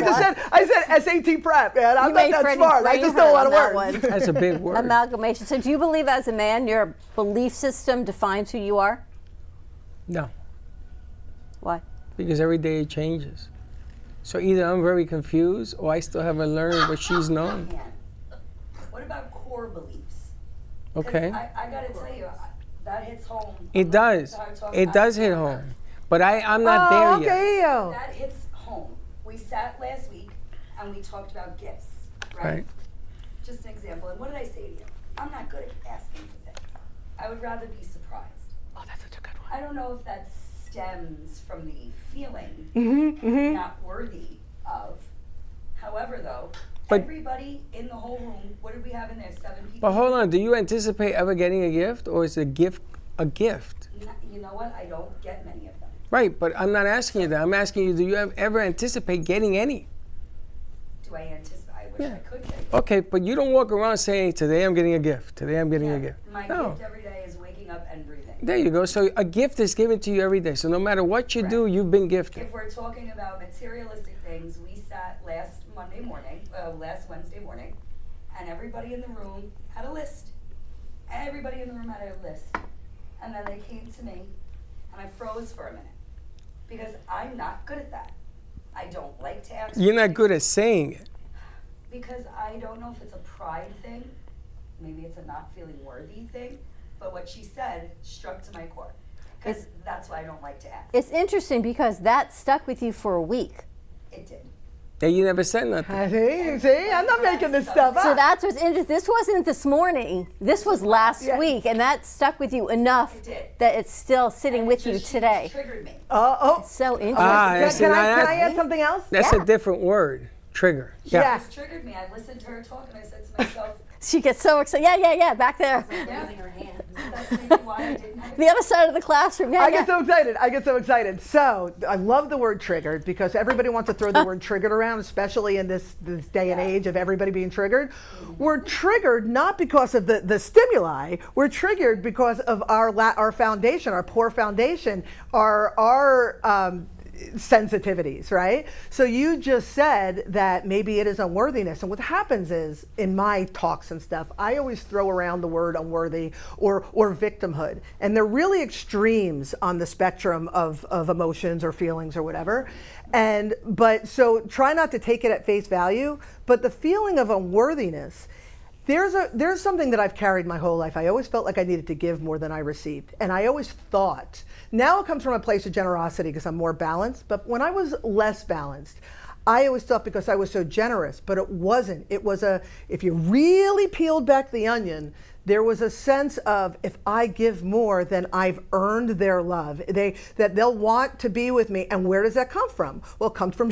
I said SAT prep, man. I'm not that smart. I just know a lot of words. That's a big word. Amalgamation. So do you believe as a man your belief system defines who you are? No. Why? Because every day it changes. So either I'm very confused or I still haven't learned what she's known. What about core beliefs? Okay. I got to tell you, that hits home. It does. It does hit home. But I'm not there yet. That hits home. We sat last week and we talked about gifts, right? Just an example. And what did I say to you? I'm not good at asking for things. I would rather be surprised. Oh, that's such a good one. I don't know if that stems from the feeling not worthy of. However, though, everybody in the whole room, what did we have in there? 7 people? But hold on, do you anticipate ever getting a gift, or is a gift a gift? You know what? I don't get many of them. Right, but I'm not asking you that. I'm asking you, do you ever anticipate getting any? Do I anticipate? I wish I could get a gift. Okay, but you don't walk around saying, today I'm getting a gift. Today I'm getting a gift. My gift every day is waking up and breathing. There you go. So a gift is given to you every day. So no matter what you do, you've been gifted. If we're talking about materialistic things, we sat last Wednesday morning, and everybody in the room had a list. Everybody in the room had a list. And then they came to me, and I froze for a minute. Because I'm not good at that. I don't like to ask. You're not good at saying it. Because I don't know if it's a pride thing. Maybe it's a not feeling worthy thing. but what she said struck to my core. Because that's why I don't like to ask. It's interesting because that stuck with you for a week. It did. And you never said nothing. See, I'm not making this stuff up. So that's what's interesting. This wasn't this morning. This was last week, and that stuck with you enough that it's still sitting with you today. Triggered me. It's so interesting. Can I add something else? That's a different word. Trigger. Yeah. It triggered me. I listened to her talk and I said to myself, She gets so excited. Yeah, back there. raising her hand. That's maybe why I didn't have The other side of the classroom. I get so excited. So I love the word triggered because everybody wants to throw the word triggered around, especially in this day and age of everybody being triggered. We're triggered not because of the stimuli. We're triggered because of our foundation, our poor foundation, our sensitivities, right? So you just said that maybe it is unworthiness. And what happens is, in my talks and stuff, I always throw around the word unworthy or victimhood. And they're really extremes on the spectrum of emotions or feelings or whatever. But so try not to take it at face value, but the feeling of unworthiness, there's something that I've carried my whole life. I always felt like I needed to give more than I received. And I always thought, now it comes from a place of generosity because I'm more balanced, but when I was less balanced, I always thought because I was so generous, but it wasn't. It was if you really peeled back the onion, there was a sense of, if I give more, then I've earned their love. That they'll want to be with me. And where does that come from? Well, it comes from,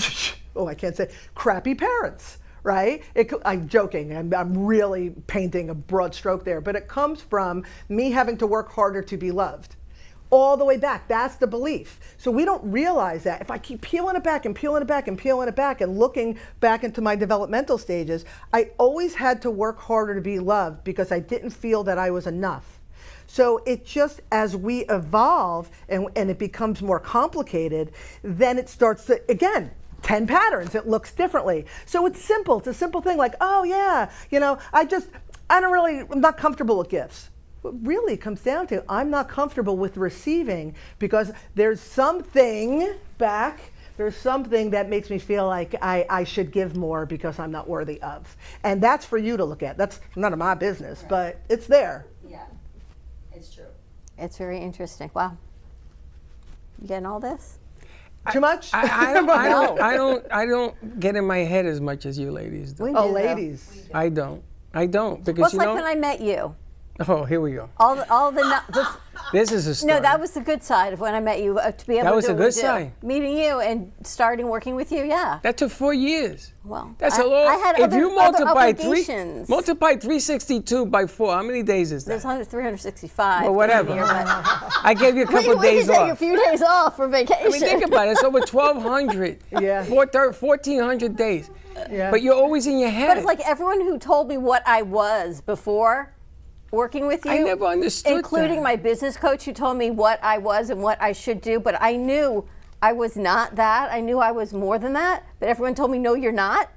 I can't say, crappy parents. Right? I'm joking. I'm really painting a broad stroke there, but it comes from me having to work harder to be loved. All the way back. That's the belief. So we don't realize that. If I keep peeling it back and peeling it back and peeling it back and looking back into my developmental stages, I always had to work harder to be loved because I didn't feel that I was enough. So it just, as we evolve and it becomes more complicated, then it starts to, again, 10 patterns, it looks differently. So it's simple. It's a simple thing like, oh yeah, I'm not comfortable with gifts. What really comes down to, I'm not comfortable with receiving because there's something that makes me feel like I should give more because I'm not worthy of. And that's for you to look at. That's none of my business, but it's there. Yeah, it's true. It's very interesting. Wow. You getting all this? Too much? I don't get in my head as much as you ladies do. Ladies. I don't because Well, it's like when I met you. Oh, here we go. This is a story. No, that was the good side of when I met you. To be able that to was do a good side. Meeting you and starting working with you, yeah. That took 4 years. Well, that's a lot. I had if you multiply 362 by 4, how many days is that? There's 365. Well, whatever. I gave you a couple days off. off. A few days off for vacation. I mean, think about it. It's over 1,200. Yeah. 1,400 days. Yeah. But you're always in your head. But it's like everyone who told me what I was before working with you. I never understood including that. my business coach who told me what I was and what I should do, but I knew I was not that. I knew I was more than that, but everyone told me, no, you're not,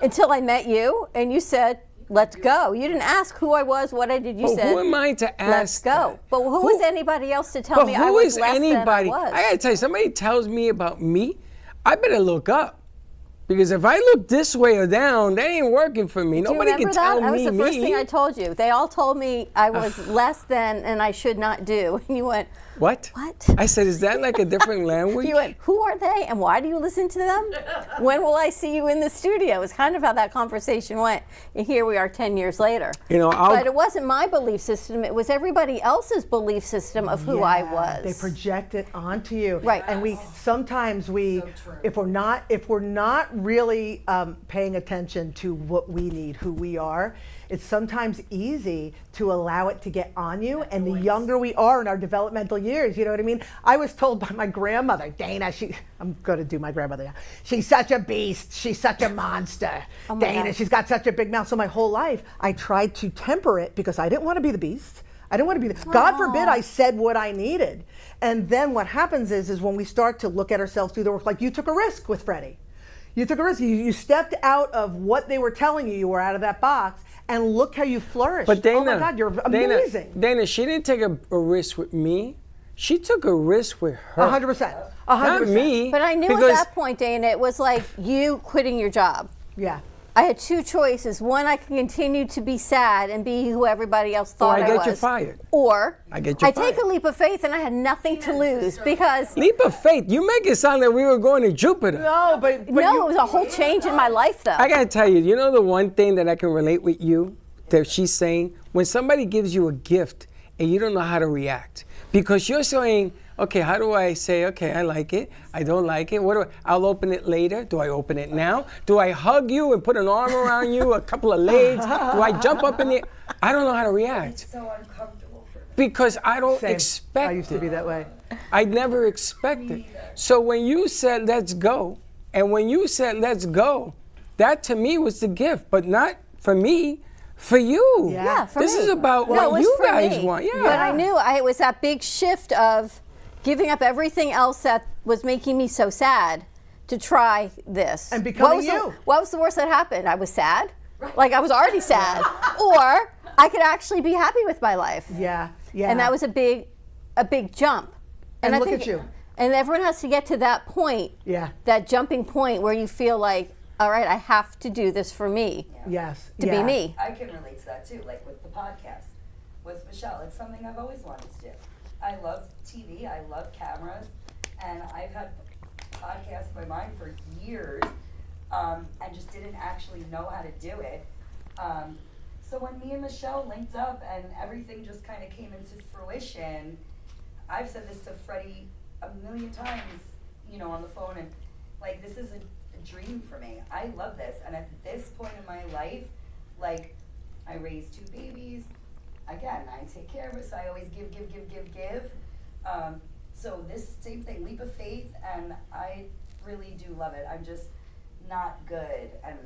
until I met you and you said, let's go. You didn't ask who I was, what I did. You said, who am I to ask? Let's go. That? But who was anybody else to tell me I was less than I was? I gotta tell you, somebody tells me about me, I better look up. Because if I look this way or down, that ain't working for me. Nobody can tell me. That was the first thing I told you. They all told me I was less than and I should not do. And you went, what? What? I said, is that like a different language? You went, who are they and why do you listen to them? When will I see you in the studio? It's kind of how that conversation went. And here we are 10 years later. But it wasn't my belief system. It was everybody else's belief system of who I was. They project it onto you. Right. And if we're not really paying attention to what we need, who we are, it's sometimes easy to allow it to get on you. And the younger we are in our developmental years, you know what I mean? I was told by my grandmother, Dana, I'm going to do my grandmother now. She's such a beast. She's such a monster. Dana, she's got such a big mouth. So my whole life, I tried to temper it because I didn't want to be the beast. I didn't want to be God forbid I said what I needed. And then what happens is when we start to look at ourselves through the work, like you took a risk with Freddie. You took a risk. You stepped out of what they were telling you. You were out of that box. And look how you flourished. But Dana, oh my God, you're amazing. Dana, she didn't take a risk with me. She took a risk with her. 100%. Not me. But I knew at that point, Dana, it was like you quitting your job. Yeah. I had two choices. One, I can continue to be sad and be who everybody else thought I was. Or I get you fired. Or I get you I fired. take a leap of faith and I had nothing to lose because... Leap of faith? You make it sound like we were going to Jupiter. No, but no, it was a whole change in my life, though. I got to tell you, you know the one thing that I can relate with you, that she's saying? When somebody gives you a gift and you don't know how to react. Because you're saying, okay, how do I say, okay, I like it, I don't like it, I'll open it later. Do I open it now? Do I hug you and put an arm around you, a couple of legs? Do I jump up in the... I don't know how to react. It's so uncomfortable for me. Because I don't Same. expect it. I used to be that way. I never expect it. So when you said, let's go, and when you said, let's go, that to me was the gift, but not for me, for you. Yeah, for this me. is about No, it what was you for guys me. want. Yeah. But I knew it was that big shift of giving up everything else that was making me so sad to try this. And becoming What was the worst that happened? I was sad. Like I was already sad. Or I could actually be happy with my life. Yeah, yeah. And that was a big jump. And I look think, at you. And everyone has to get to that point. Yeah. That jumping point where you feel like, all right, I have to do this for me. Yes. To be me. I can relate to that too, like with the podcast with Michelle. It's something I've always wanted to do. I love TV, I love cameras, and I've had podcasts in my mind for years and just didn't actually know how to do it. So when me and Michelle linked up and everything just kind of came into fruition, I've said this to Freddie a million times, on the phone, and like, this is a dream for me. I love this, and at this point in my life, like, I raised 2 babies. Again, I take care of it, so I always give. So this same thing, leap of faith, and I really do love it. I'm just not good and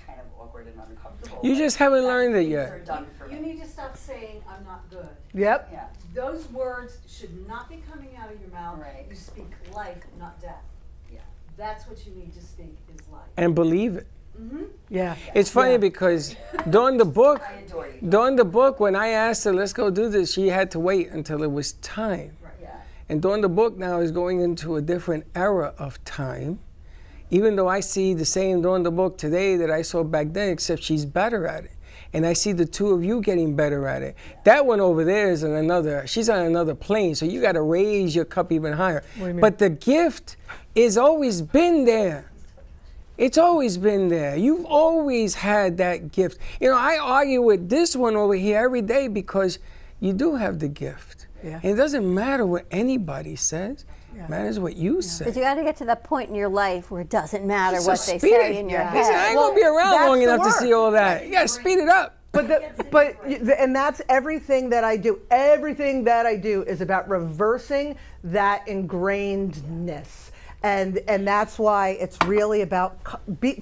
kind of awkward and uncomfortable. You just haven't learned it Things yet. are done for me. You need to stop saying, I'm not good. Yep. Yeah. Those words should not be coming out of your mouth. Right. You speak life, not death. Yeah. That's what you need to speak is life. And believe it. Mm-hmm. Yeah. It's funny because during the book, I adore you. when I asked her, let's go do this, she had to wait until it was time. Right. Yeah. And during the book now is going into a different era of time. Even though I see the same during the book today that I saw back then, except she's better at it. And I see the two of you getting better at it. That one over there is she's on another plane, so you gotta raise your cup even higher. What do you mean? But the gift has always been there. It's always been there. You've always had that gift. I argue with this one over here every day because you do have the gift. Yeah. And it doesn't matter what anybody says. Yeah. It matters what you say. But you got to get to that point in your life where it doesn't matter So what they speed say it. in your Yeah. head. Listen, I ain't gonna be around that's long the enough to work. see all that. You gotta speed it up. And that's everything that I do. Everything that I do is about reversing that ingrainedness. And that's why it's really about,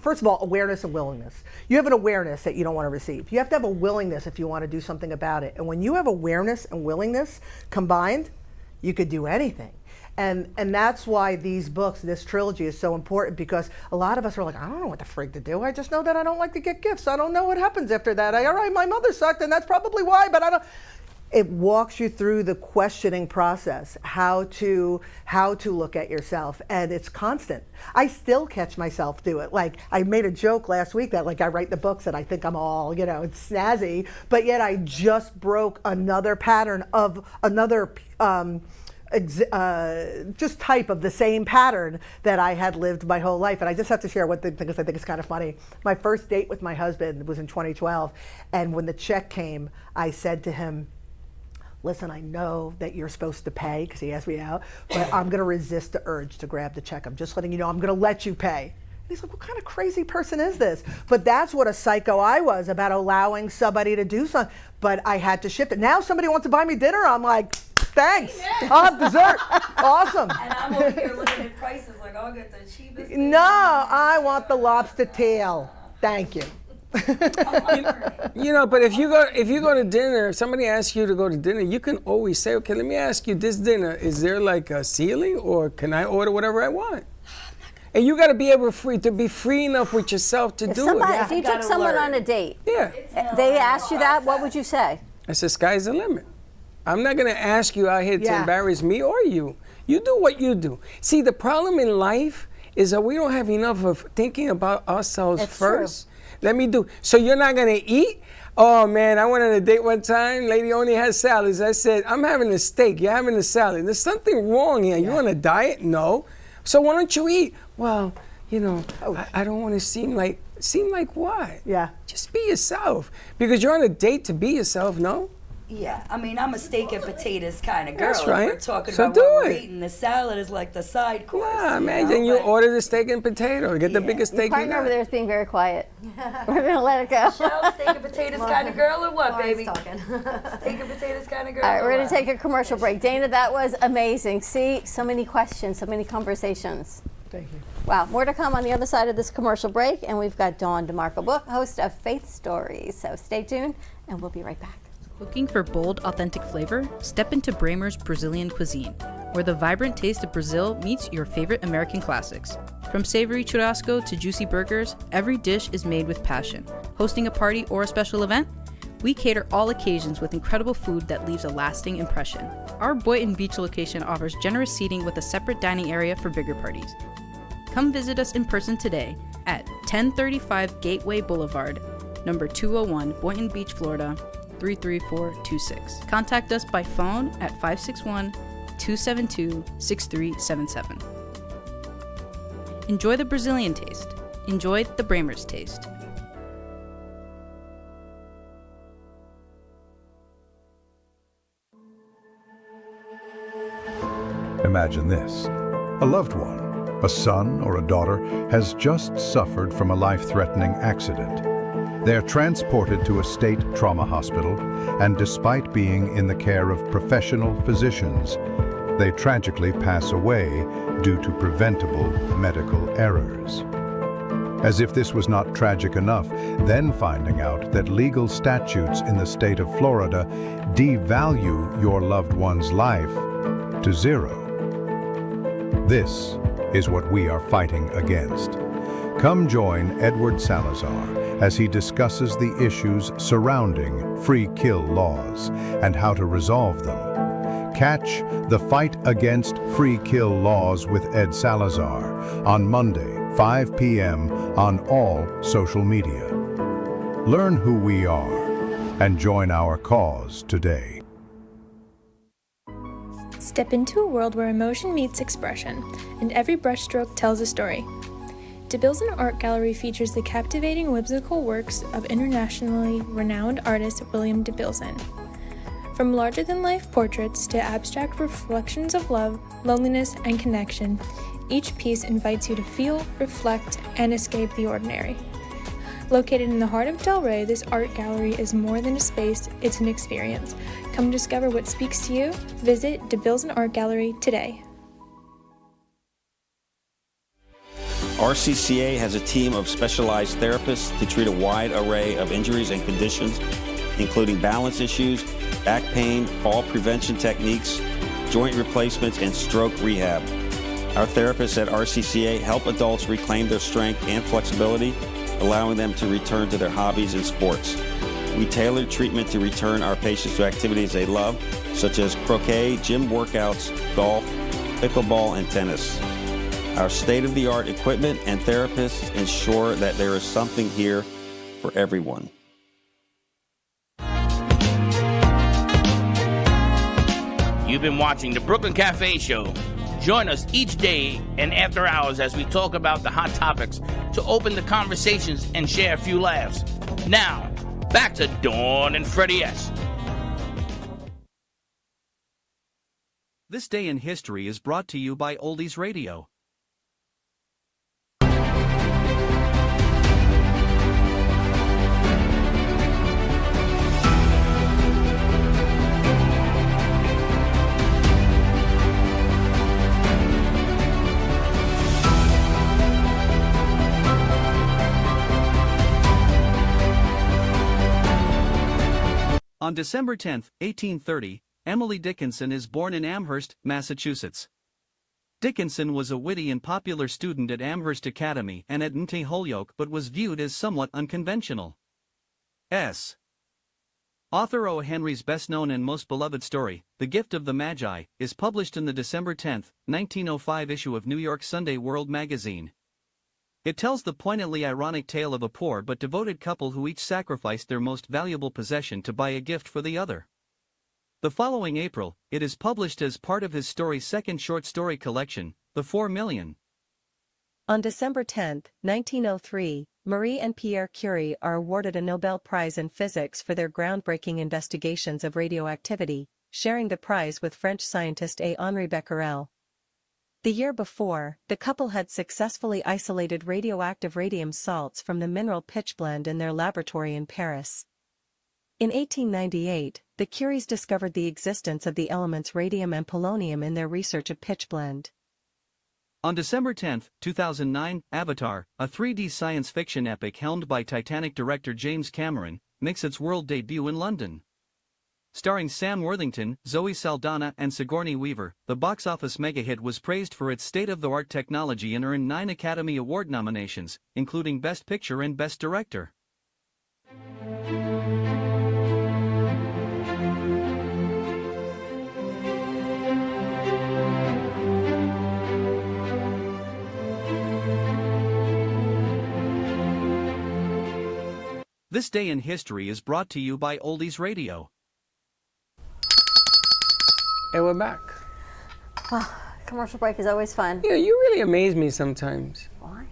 first of all, awareness and willingness. You have an awareness that you don't want to receive. You have to have a willingness if you want to do something about it. And when you have awareness and willingness combined, you could do anything. And that's why these books, this trilogy is so important, because a lot of us are like, I don't know what the frig to do. I just know that I don't like to get gifts. I don't know what happens after that. All right, my mother sucked, and that's probably why, but I don't. It walks you through the questioning process, how to look at yourself, and it's constant. I still catch myself do it. Like, I made a joke last week that, like, I write the books and I think I'm all, it's snazzy, but yet I just broke another pattern of another just type of the same pattern that I had lived my whole life. And I just have to share one thing because I think it's kind of funny. My first date with my husband was in 2012, and when the check came, I said to him, listen, I know that you're supposed to pay, because he asked me out, but I'm going to resist the urge to grab the check. I'm just letting you know I'm going to let you pay. And he's like, what kind of crazy person is this? But that's what a psycho I was, about allowing somebody to do something. But I had to shift it. Now somebody wants to buy me dinner, I'm like, thanks, I'll have dessert. Awesome. And I'm over here looking at prices like, I'll get the cheapest. No, I want the lobster tail. Thank you. But if you go to dinner, if somebody asks you to go to dinner, you can always say, okay, let me ask you, this dinner, is there like a ceiling, or can I order whatever I want? And you got to be able to be free enough with yourself to do it. If you took someone on a date, yeah, they asked you that, what would you say? I said, sky's the limit. I'm not going to ask you out here to Yeah. embarrass me or you. You do what you do. See, the problem in life is that we don't have enough of thinking about ourselves It's first. true. Let me do. So you're not gonna eat? Oh man, I went on a date one time. Lady only had salads. I said, I'm having a steak. You're having a salad. There's something wrong here. You on a diet? No. So why don't you eat? Well, you know, I don't want to seem like what? Yeah. Just be yourself. Because you're on a date to be yourself, no? Yeah, I mean, I'm a steak and potatoes kind of girl. That's right. If we're talking So about do what we're it. eating. The salad is like the side course. Yeah, man. know? Then you But order the steak and potato. Get the biggest Your steak you partner got. over there is being very quiet. We're going to let it go. Michelle, steak and potatoes kind of girl or what, Lauren's baby? talking. Steak and potatoes kind of girl. All right, or we're going what? to take a commercial break. Dana, that was amazing. See, so many questions, so many conversations. Thank you. Wow, more to come on the other side of this commercial break. And we've got Dawn DeMarco Book, host of Faith Stories. So stay tuned, and we'll be right back. Looking for bold, authentic flavor? Step into Bramer's Brazilian cuisine, where the vibrant taste of Brazil meets your favorite American classics. From savory churrasco to juicy burgers, every dish is made with passion. Hosting a party or a special event? We cater all occasions with incredible food that leaves a lasting impression. Our Boynton Beach location offers generous seating with a separate dining area for bigger parties. Come visit us in person today at 1035 Gateway Boulevard, number 201, Boynton Beach, Florida, 33426. Contact us by phone at 561-272-6377. Enjoy the Brazilian taste. Enjoy the Bramer's taste. Imagine this. A loved one, a son or a daughter, has just suffered from a life-threatening accident. They're transported to a state trauma hospital, and despite being in the care of professional physicians, they tragically pass away due to preventable medical errors. As if this was not tragic enough, then finding out that legal statutes in the state of Florida devalue your loved one's life to zero. This is what we are fighting against. Come join Edward Salazar as he discusses the issues surrounding free kill laws and how to resolve them. Catch The Fight Against Free Kill Laws with Ed Salazar on Monday, 5 p.m. on all social media. Learn who we are and join our cause today. Step into a world where emotion meets expression, and every brushstroke tells a story. DeBilson Art Gallery features the captivating whimsical works of internationally renowned artist William DeBilson. From larger-than-life portraits to abstract reflections of love, loneliness, and connection, each piece invites you to feel, reflect, and escape the ordinary. Located in the heart of Delray, this art gallery is more than a space, it's an experience. Come discover what speaks to you. Visit DeBilson Art Gallery today. RCCA has a team of specialized therapists to treat a wide array of injuries and conditions, including balance issues, back pain, fall prevention techniques, joint replacements, and stroke rehab. Our therapists at RCCA help adults reclaim their strength and flexibility, allowing them to return to their hobbies and sports. We tailor treatment to return our patients to activities they love, such as croquet, gym workouts, golf, pickleball, and tennis. Our state-of-the-art equipment and therapists ensure that there is something here for everyone. You've been watching the Brooklyn Cafe Show. Join us each day and after hours as we talk about the hot topics to open the conversations and share a few laughs. Now, back to Dawn and Freddie S. This Day in History is brought to you by Oldies Radio. On December 10, 1830, Emily Dickinson is born in Amherst, Massachusetts. Dickinson was a witty and popular student at Amherst Academy and at Mt. Holyoke, but was viewed as somewhat unconventional. Author O. Henry's best-known and most beloved story, The Gift of the Magi, is published in the December 10, 1905 issue of New York Sunday World magazine. It tells the poignantly ironic tale of a poor but devoted couple who each sacrificed their most valuable possession to buy a gift for the other. The following April, it is published as part of his story's second short story collection, The 4 Million. On December 10, 1903, Marie and Pierre Curie are awarded a Nobel Prize in Physics for their groundbreaking investigations of radioactivity, sharing the prize with French scientist Henri Becquerel. The year before, the couple had successfully isolated radioactive radium salts from the mineral pitchblende in their laboratory in Paris. In 1898, the Curies discovered the existence of the elements radium and polonium in their research of pitchblende. On December 10, 2009, Avatar, a 3D science fiction epic helmed by Titanic director James Cameron, makes its world debut in London. Starring Sam Worthington, Zoe Saldana and Sigourney Weaver, the box office mega-hit was praised for its state-of-the-art technology and earned 9 Academy Award nominations, including Best Picture and Best Director. This Day in History is brought to you by Oldies Radio. And we're back. Commercial break is always fun. You know, you really amaze me sometimes. Why?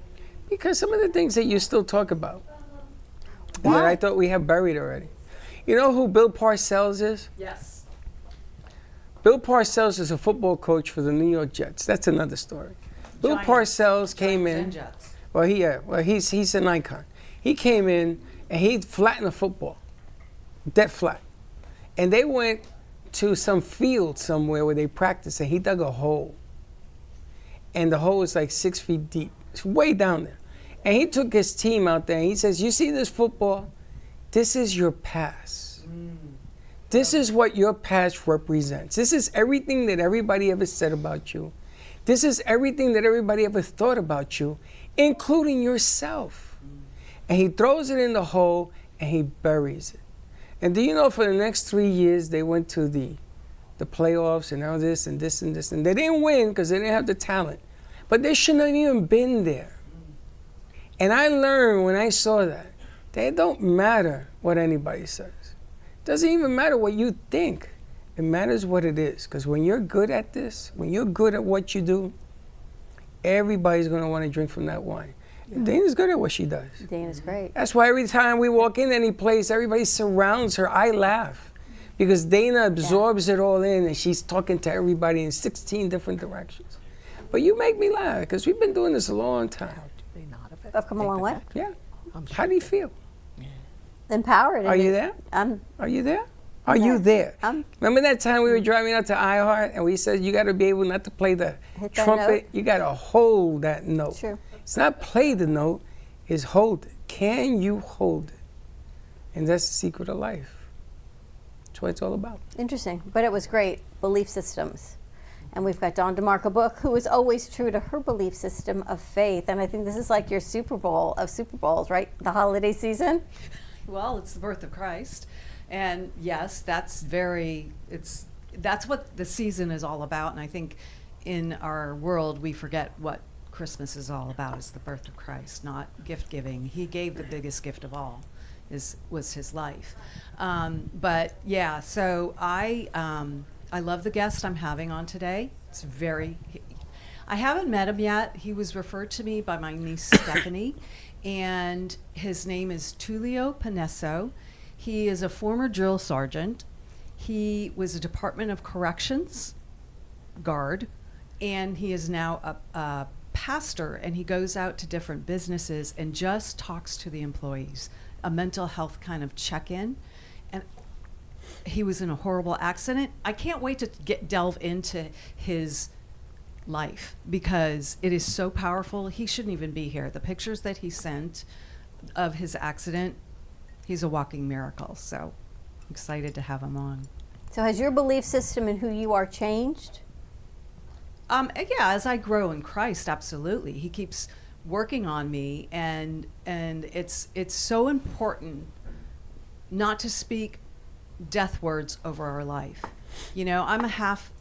Because some of the things that you still talk about. Why? That I thought we had buried already. You know who Bill Parcells is? Yes. Bill Parcells is a football coach for the New York Jets. That's another story. Bill Parcells came in. Well, he's an icon. He came in and he flattened the football, dead flat. And they went to some field somewhere where they practiced, and he dug a hole. And the hole is like 6 feet deep. It's way down there. And he took his team out there and he says, you see this football? This is your past. This is what your past represents. This is everything that everybody ever said about you. This is everything that everybody ever thought about you, including yourself. And he throws it in the hole and he buries it. And do you know for the next 3 years they went to the playoffs and all this and this and this. And they didn't win because they didn't have the talent. But they shouldn't have even been there. And I learned when I saw that it don't matter what anybody says. It doesn't even matter what you think. It matters what it is. Because when you're good at this, when you're good at what you do, everybody's going to want to drink from that wine. Yeah. Dana's good at what she does. Dana's great. That's why every time we walk in any place, everybody surrounds her. I laugh because Dana absorbs it all in and she's talking to everybody in 16 different directions. But you make me laugh because we've been doing this a long time. I've come a long way. Yeah. How do you feel? Empowered. Are you there? Are you there? Are you there? Remember that time we were driving out to iHeart and we said you got to be able not to play the trumpet, you got to hold that note. True. It's not play the note, it's hold it. Can you hold it? And that's the secret of life. That's what it's all about. Interesting, but it was great. Belief systems. And we've got Dawn DeMarco Book, who is always true to her belief system of faith. And I think this is like your Super Bowl of Super Bowls, right? The holiday season. Well, it's the birth of Christ. And yes, that's what the season is all about. And I think in our world, we forget what Christmas is all about. Is the birth of Christ, not gift giving. He gave the biggest gift of all, was his life. But yeah, so I love the guest I'm having on today. I haven't met him yet. He was referred to me by my niece Stephanie, and his name is Tulio Panesso. He is a former drill sergeant. He was a Department of Corrections guard, and he is now a pastor, and he goes out to different businesses and just talks to the employees, a mental health kind of check-in. And he was in a horrible accident. I can't wait to delve into his life because it is so powerful. He shouldn't even be here. The pictures that he sent of his accident, he's a walking miracle. So I'm excited to have him on. So has your belief system and who you are changed? Yeah, as I grow in Christ, absolutely. He keeps working on me, and it's so important not to speak death words over our life. You know, I'm a half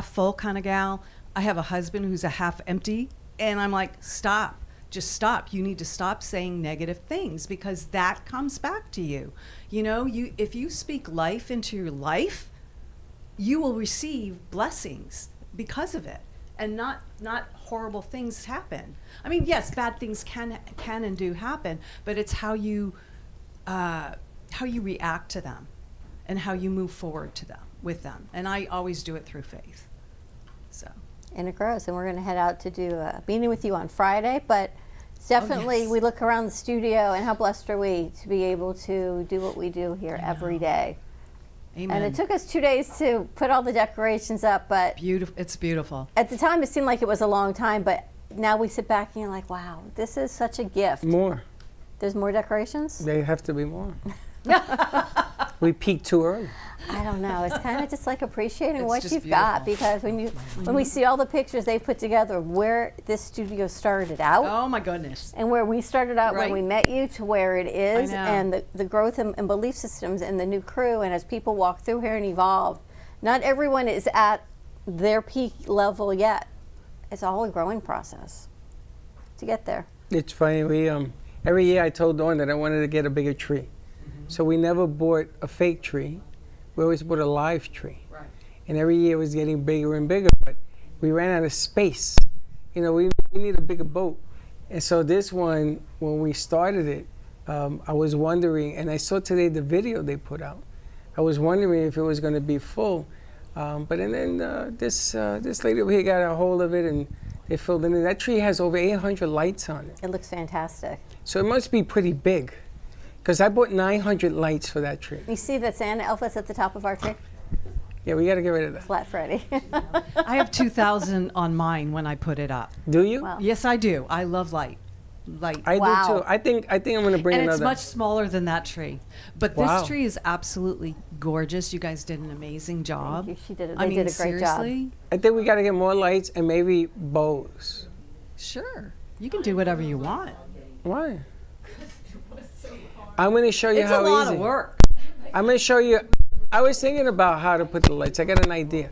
full kind of gal. I have a husband who's a half empty, and I'm like, stop. just stop. You need to stop saying negative things because that comes back to you. You know, if you speak life into your life, you will receive blessings because of it, and not horrible things happen. I mean, yes, bad things can and do happen, but it's how you react to them and how you move forward with them. And I always do it through faith. So. And it grows, and we're going to head out to do a meeting with you on Friday, but definitely we look around the studio, and how blessed are we to be able to do what we do here every day. Amen. And it took us 2 days to put all the decorations up, but it's beautiful. At the time, it seemed like it was a long time, but now we sit back and you're like, wow, this is such a gift. More. There's more decorations? They have to be more. We peaked too early. I don't know. It's kind of just like appreciating It's what just you've got, beautiful. because when we see all the pictures they've put together of where this studio started out. Oh my goodness. And where we started out when Right. we met you to where it is, I know. and the growth and belief systems and the new crew, and as people walk through here and evolve, not everyone is at their peak level yet. It's all a growing process to get there. It's funny. We every year I told Dawn that I wanted to get a bigger tree, so we never bought a fake tree. We always bought a live tree. Right. And every year it was getting bigger and bigger, but we ran out of space. You know, we need a bigger boat. And so this one, when we started it, I was wondering, and I saw today the video they put out. I was wondering if it was going to be full, then this lady over here got a hold of it, and they filled it in. That tree has over 800 lights on it. It looks fantastic. So it must be pretty big, because I bought 900 lights for that tree. You see the Santa Elvis at the top of our tree? Yeah, we got to get rid of that. Flat Freddy. I have 2,000 on mine when I put it up. Do you? Wow. Yes, I do. I love light. I do too. I think I'm going to bring and another. it's much smaller than that tree. But Wow. this tree is absolutely gorgeous. You guys did an amazing job. Thank you. She did. I They mean, did a great job. seriously? I think we got to get more lights and maybe bows. Sure. You can do whatever you want. Why? I'm going to show you It's how a lot easy. of work. I'm going to show you. I was thinking about how to put the lights. I got an idea.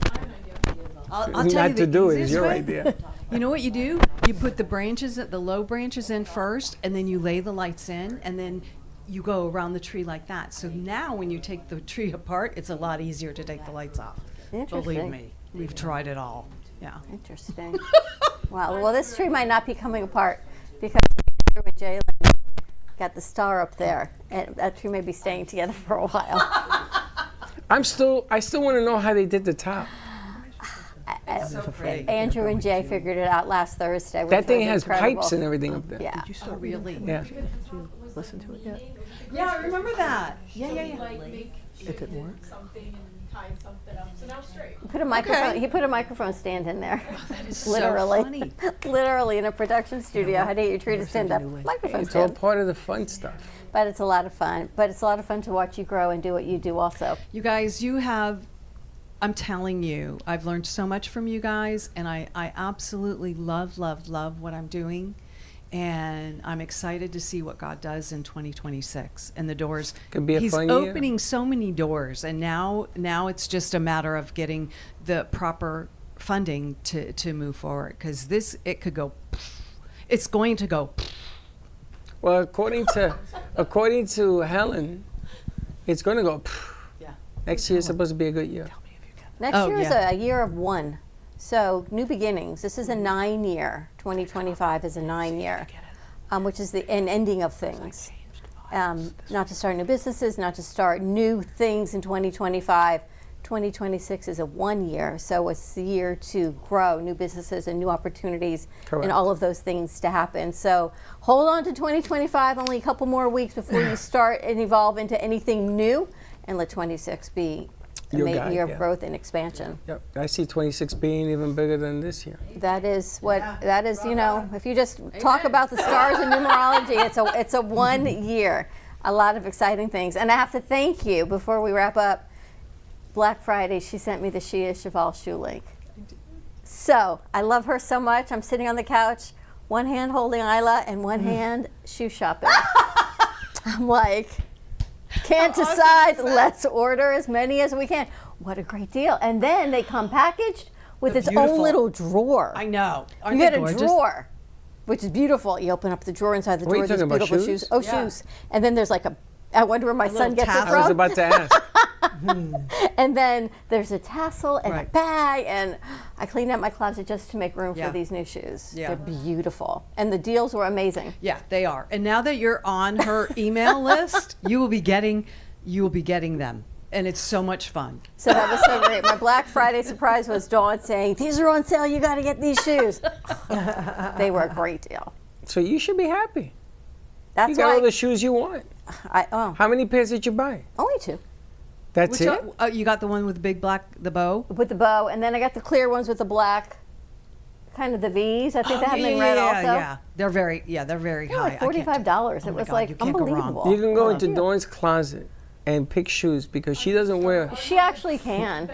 I'll tell Not you to the do it is easiest your way. idea. You know what you do? You put the low branches in first, and then you lay the lights in, and then you go around the tree like that. So now when you take the tree apart, it's a lot easier to take the lights off. Believe Interesting. me, we've tried it all. Yeah. Interesting. Wow. Well, this tree might not be coming apart because Andrew and Jalen got the star up there, and that tree may be staying together for a while. I still want to know how they did the top. So pretty. Andrew and Jay figured it out last Thursday. which That thing was has incredible. pipes and everything up there. Yeah. Oh, really? Yeah. Listen to it yet? Yeah, I remember that. Yeah. It didn't work. He put a microphone. He put a microphone stand in there. That is literally, so funny. literally in a production studio. How do you treat a stand-up microphone It's all stand? part of the fun stuff. But it's a lot of fun. But it's a lot of fun to watch you grow and do what you do also. You guys, I'm telling you, I've learned so much from you guys, and I absolutely love what I'm doing. And I'm excited to see what God does in 2026 and the doors. Could be a He's fun year. opening so many doors, and now it's just a matter of getting the proper funding to move forward, because it could go. It's going to go. Well, according to Helen, it's going to go. Yeah. Next year is supposed to be a good year. Next year is a year of one. So new beginnings. This is a 9-year. 2025 is a 9-year, which is the ending of things. Not to start new businesses, not to start new things in 2025. 2026 is a 1 year, so it's the year to grow new businesses and new opportunities. Correct. And all of those things to happen. So hold on to 2025, only a couple more weeks before you start and evolve into anything new, and let 26 be a Your guide, year of yeah. growth and expansion. Yep. I see 26 being even bigger than this year. That is what that is. You know, if you just talk about the stars and numerology, it's a 1 year. A lot of exciting things, and I have to thank you before we wrap up. Black Friday, she sent me the Shia Cheval shoe link. So I love her so much. I'm sitting on the couch, one hand holding Isla and one hand shoe shopping. I'm like, can't decide. Let's order as many as we can. What a great deal! And then they come packaged with its own little drawer. I know. You get a drawer. which is beautiful. You open up the drawer inside the What are drawer. you There's talking about, beautiful shoes? Oh, Yeah. shoes. And then there's like I wonder where my son gets it from. I was about to ask. And then there's a tassel and a bag, and I cleaned out my closet just to make room for these new shoes. Yeah. They're beautiful, and the deals were amazing. Yeah, they are. And now that you're on her email list, you will be getting them, and it's so much fun. So that was so great. My Black Friday surprise was Dawn saying, "These are on sale. You got to get these shoes." They were a great deal. So you should be happy. That's you got why all the shoes you want. How many pairs did you buy? Only 2. That's it? You got the one with the big black, the bow? With the bow, and then I got the clear ones with the black, kind of the V's. I think they have them in red also. Yeah, they're very high. Like $45. It was like unbelievable. You can go into Dawn's closet and pick shoes because she doesn't wear. She actually can.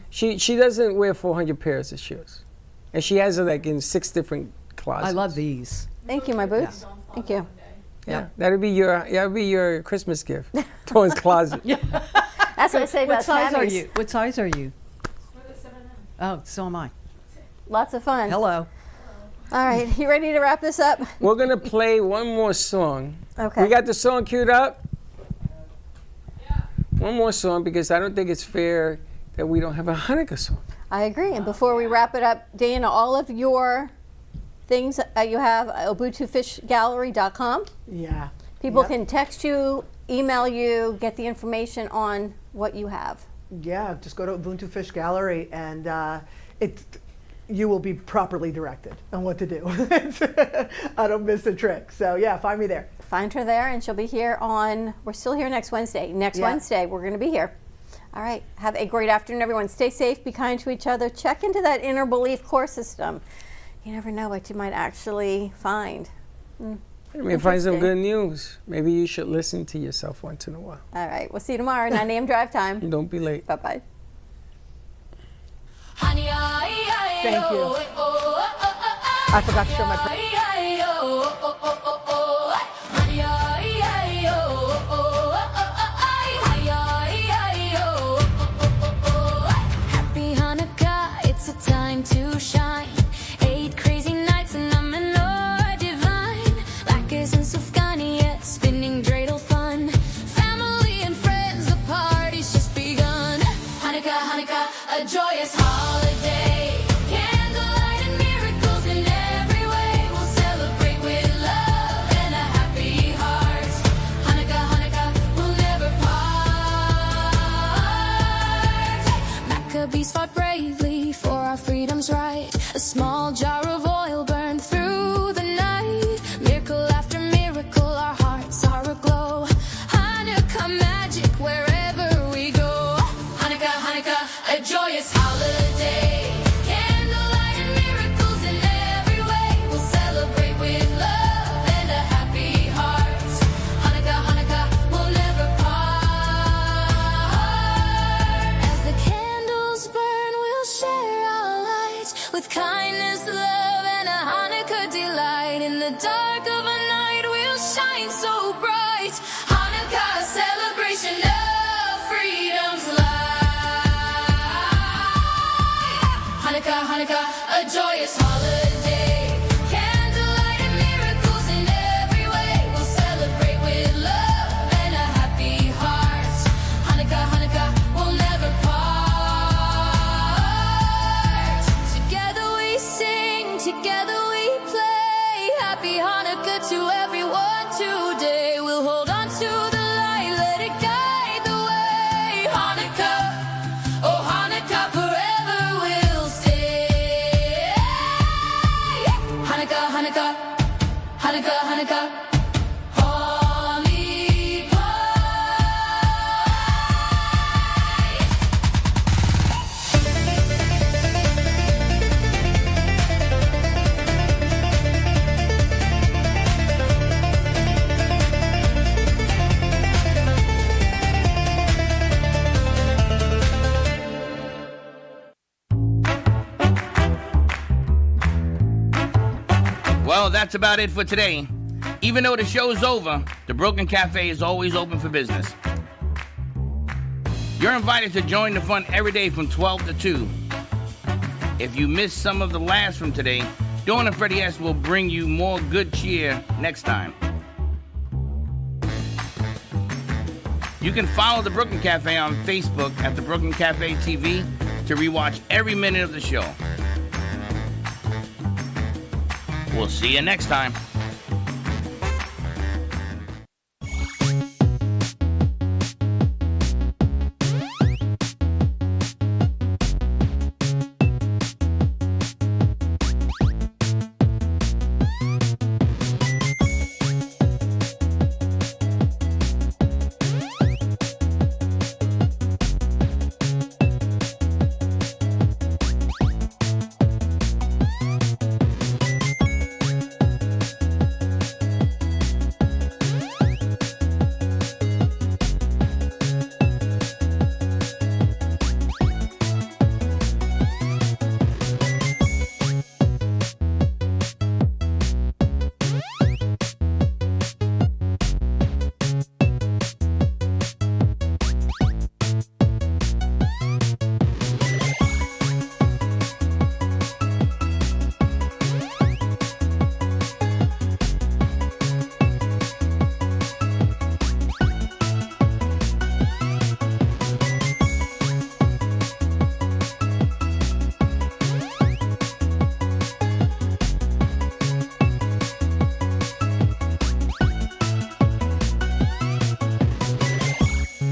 She doesn't wear 400 pairs of shoes, and she has it like in 6 different closets. I love these. Thank you, my boots. Thank you. Yeah, that'll be your Christmas gift. Dawn's closet. That's what I say about What size are Tammy's. you? What size are you? Oh, so am I. Lots of fun. Hello. All right, you ready to wrap this up? We're gonna play one more song. Okay. We got the song queued up. One more song because I don't think it's fair that we don't have a Hanukkah song. I agree. And before we wrap it up, Dana, all of your things you have, ubuntufishgallery.com. Yeah. People can text you, email you, get the information on what you have. Yeah, just go to Ubuntu Fish Gallery and you will be properly directed on what to do. I don't miss a trick. So yeah, find me there. Find her there, and she'll be here we're still here next Wednesday. Wednesday, we're going to be here. All right. Have a great afternoon, everyone. Stay safe, be kind to each other. Check into that inner belief core system. You never know what you might actually find. You may find some good news. Maybe you should listen to yourself once in a while. All right. We'll see you tomorrow, 9 a.m. drive time. Don't be late. Bye-bye. Thank you. I forgot to show my Happy Hanukkah, it's a time to shine. 8 crazy nights and I'm an or divine. Latkes and Sufganiyat, spinning dreidel fun. Family and friends, the party's just begun. Hanukkah, Hanukkah, a joyous holiday. Candlelight and miracles in every way. We'll celebrate with love and a happy heart. Hanukkah, Hanukkah, we'll never part. Maccabees fought bravely for our freedom's right. A small jar of oil burned through the night. Miracle after miracle, our hearts are aglow. Hanukkah magic wherever we go. Hanukkah, Hanukkah, a joyous holiday. Candlelight and miracles in every way. We'll celebrate with love and a happy heart. Hanukkah, Hanukkah, we'll never part. As the candles burn, we'll share our light with kindness, love, and a Hanukkah delight. In the dark of a night, we'll shine so bright. Hanukkah, a celebration of freedom's light. Hanukkah, Hanukkah, a joyous holiday. Candlelight and miracles in every way. We'll celebrate with love and a happy heart. Hanukkah, Hanukkah, we'll never part. Together we sing, together we play. Happy Hanukkah to everyone today. We'll hold on to the light, let it guide the way. Hanukkah, oh Hanukkah, forever we'll stay. Hanukkah, Hanukkah, Hanukkah, Hanukkah. Holy Well, that's about it for today. Even though the show's over, the Broken Cafe is always open for business. You're invited to join the fun every day from 12 to 2. If you missed some of the laughs from today, Dawn and Freddie S. will bring you more good cheer next time. You can follow the Brooklyn Cafe on Facebook at the Brooklyn Cafe TV to rewatch every minute of the show. We'll see you next time.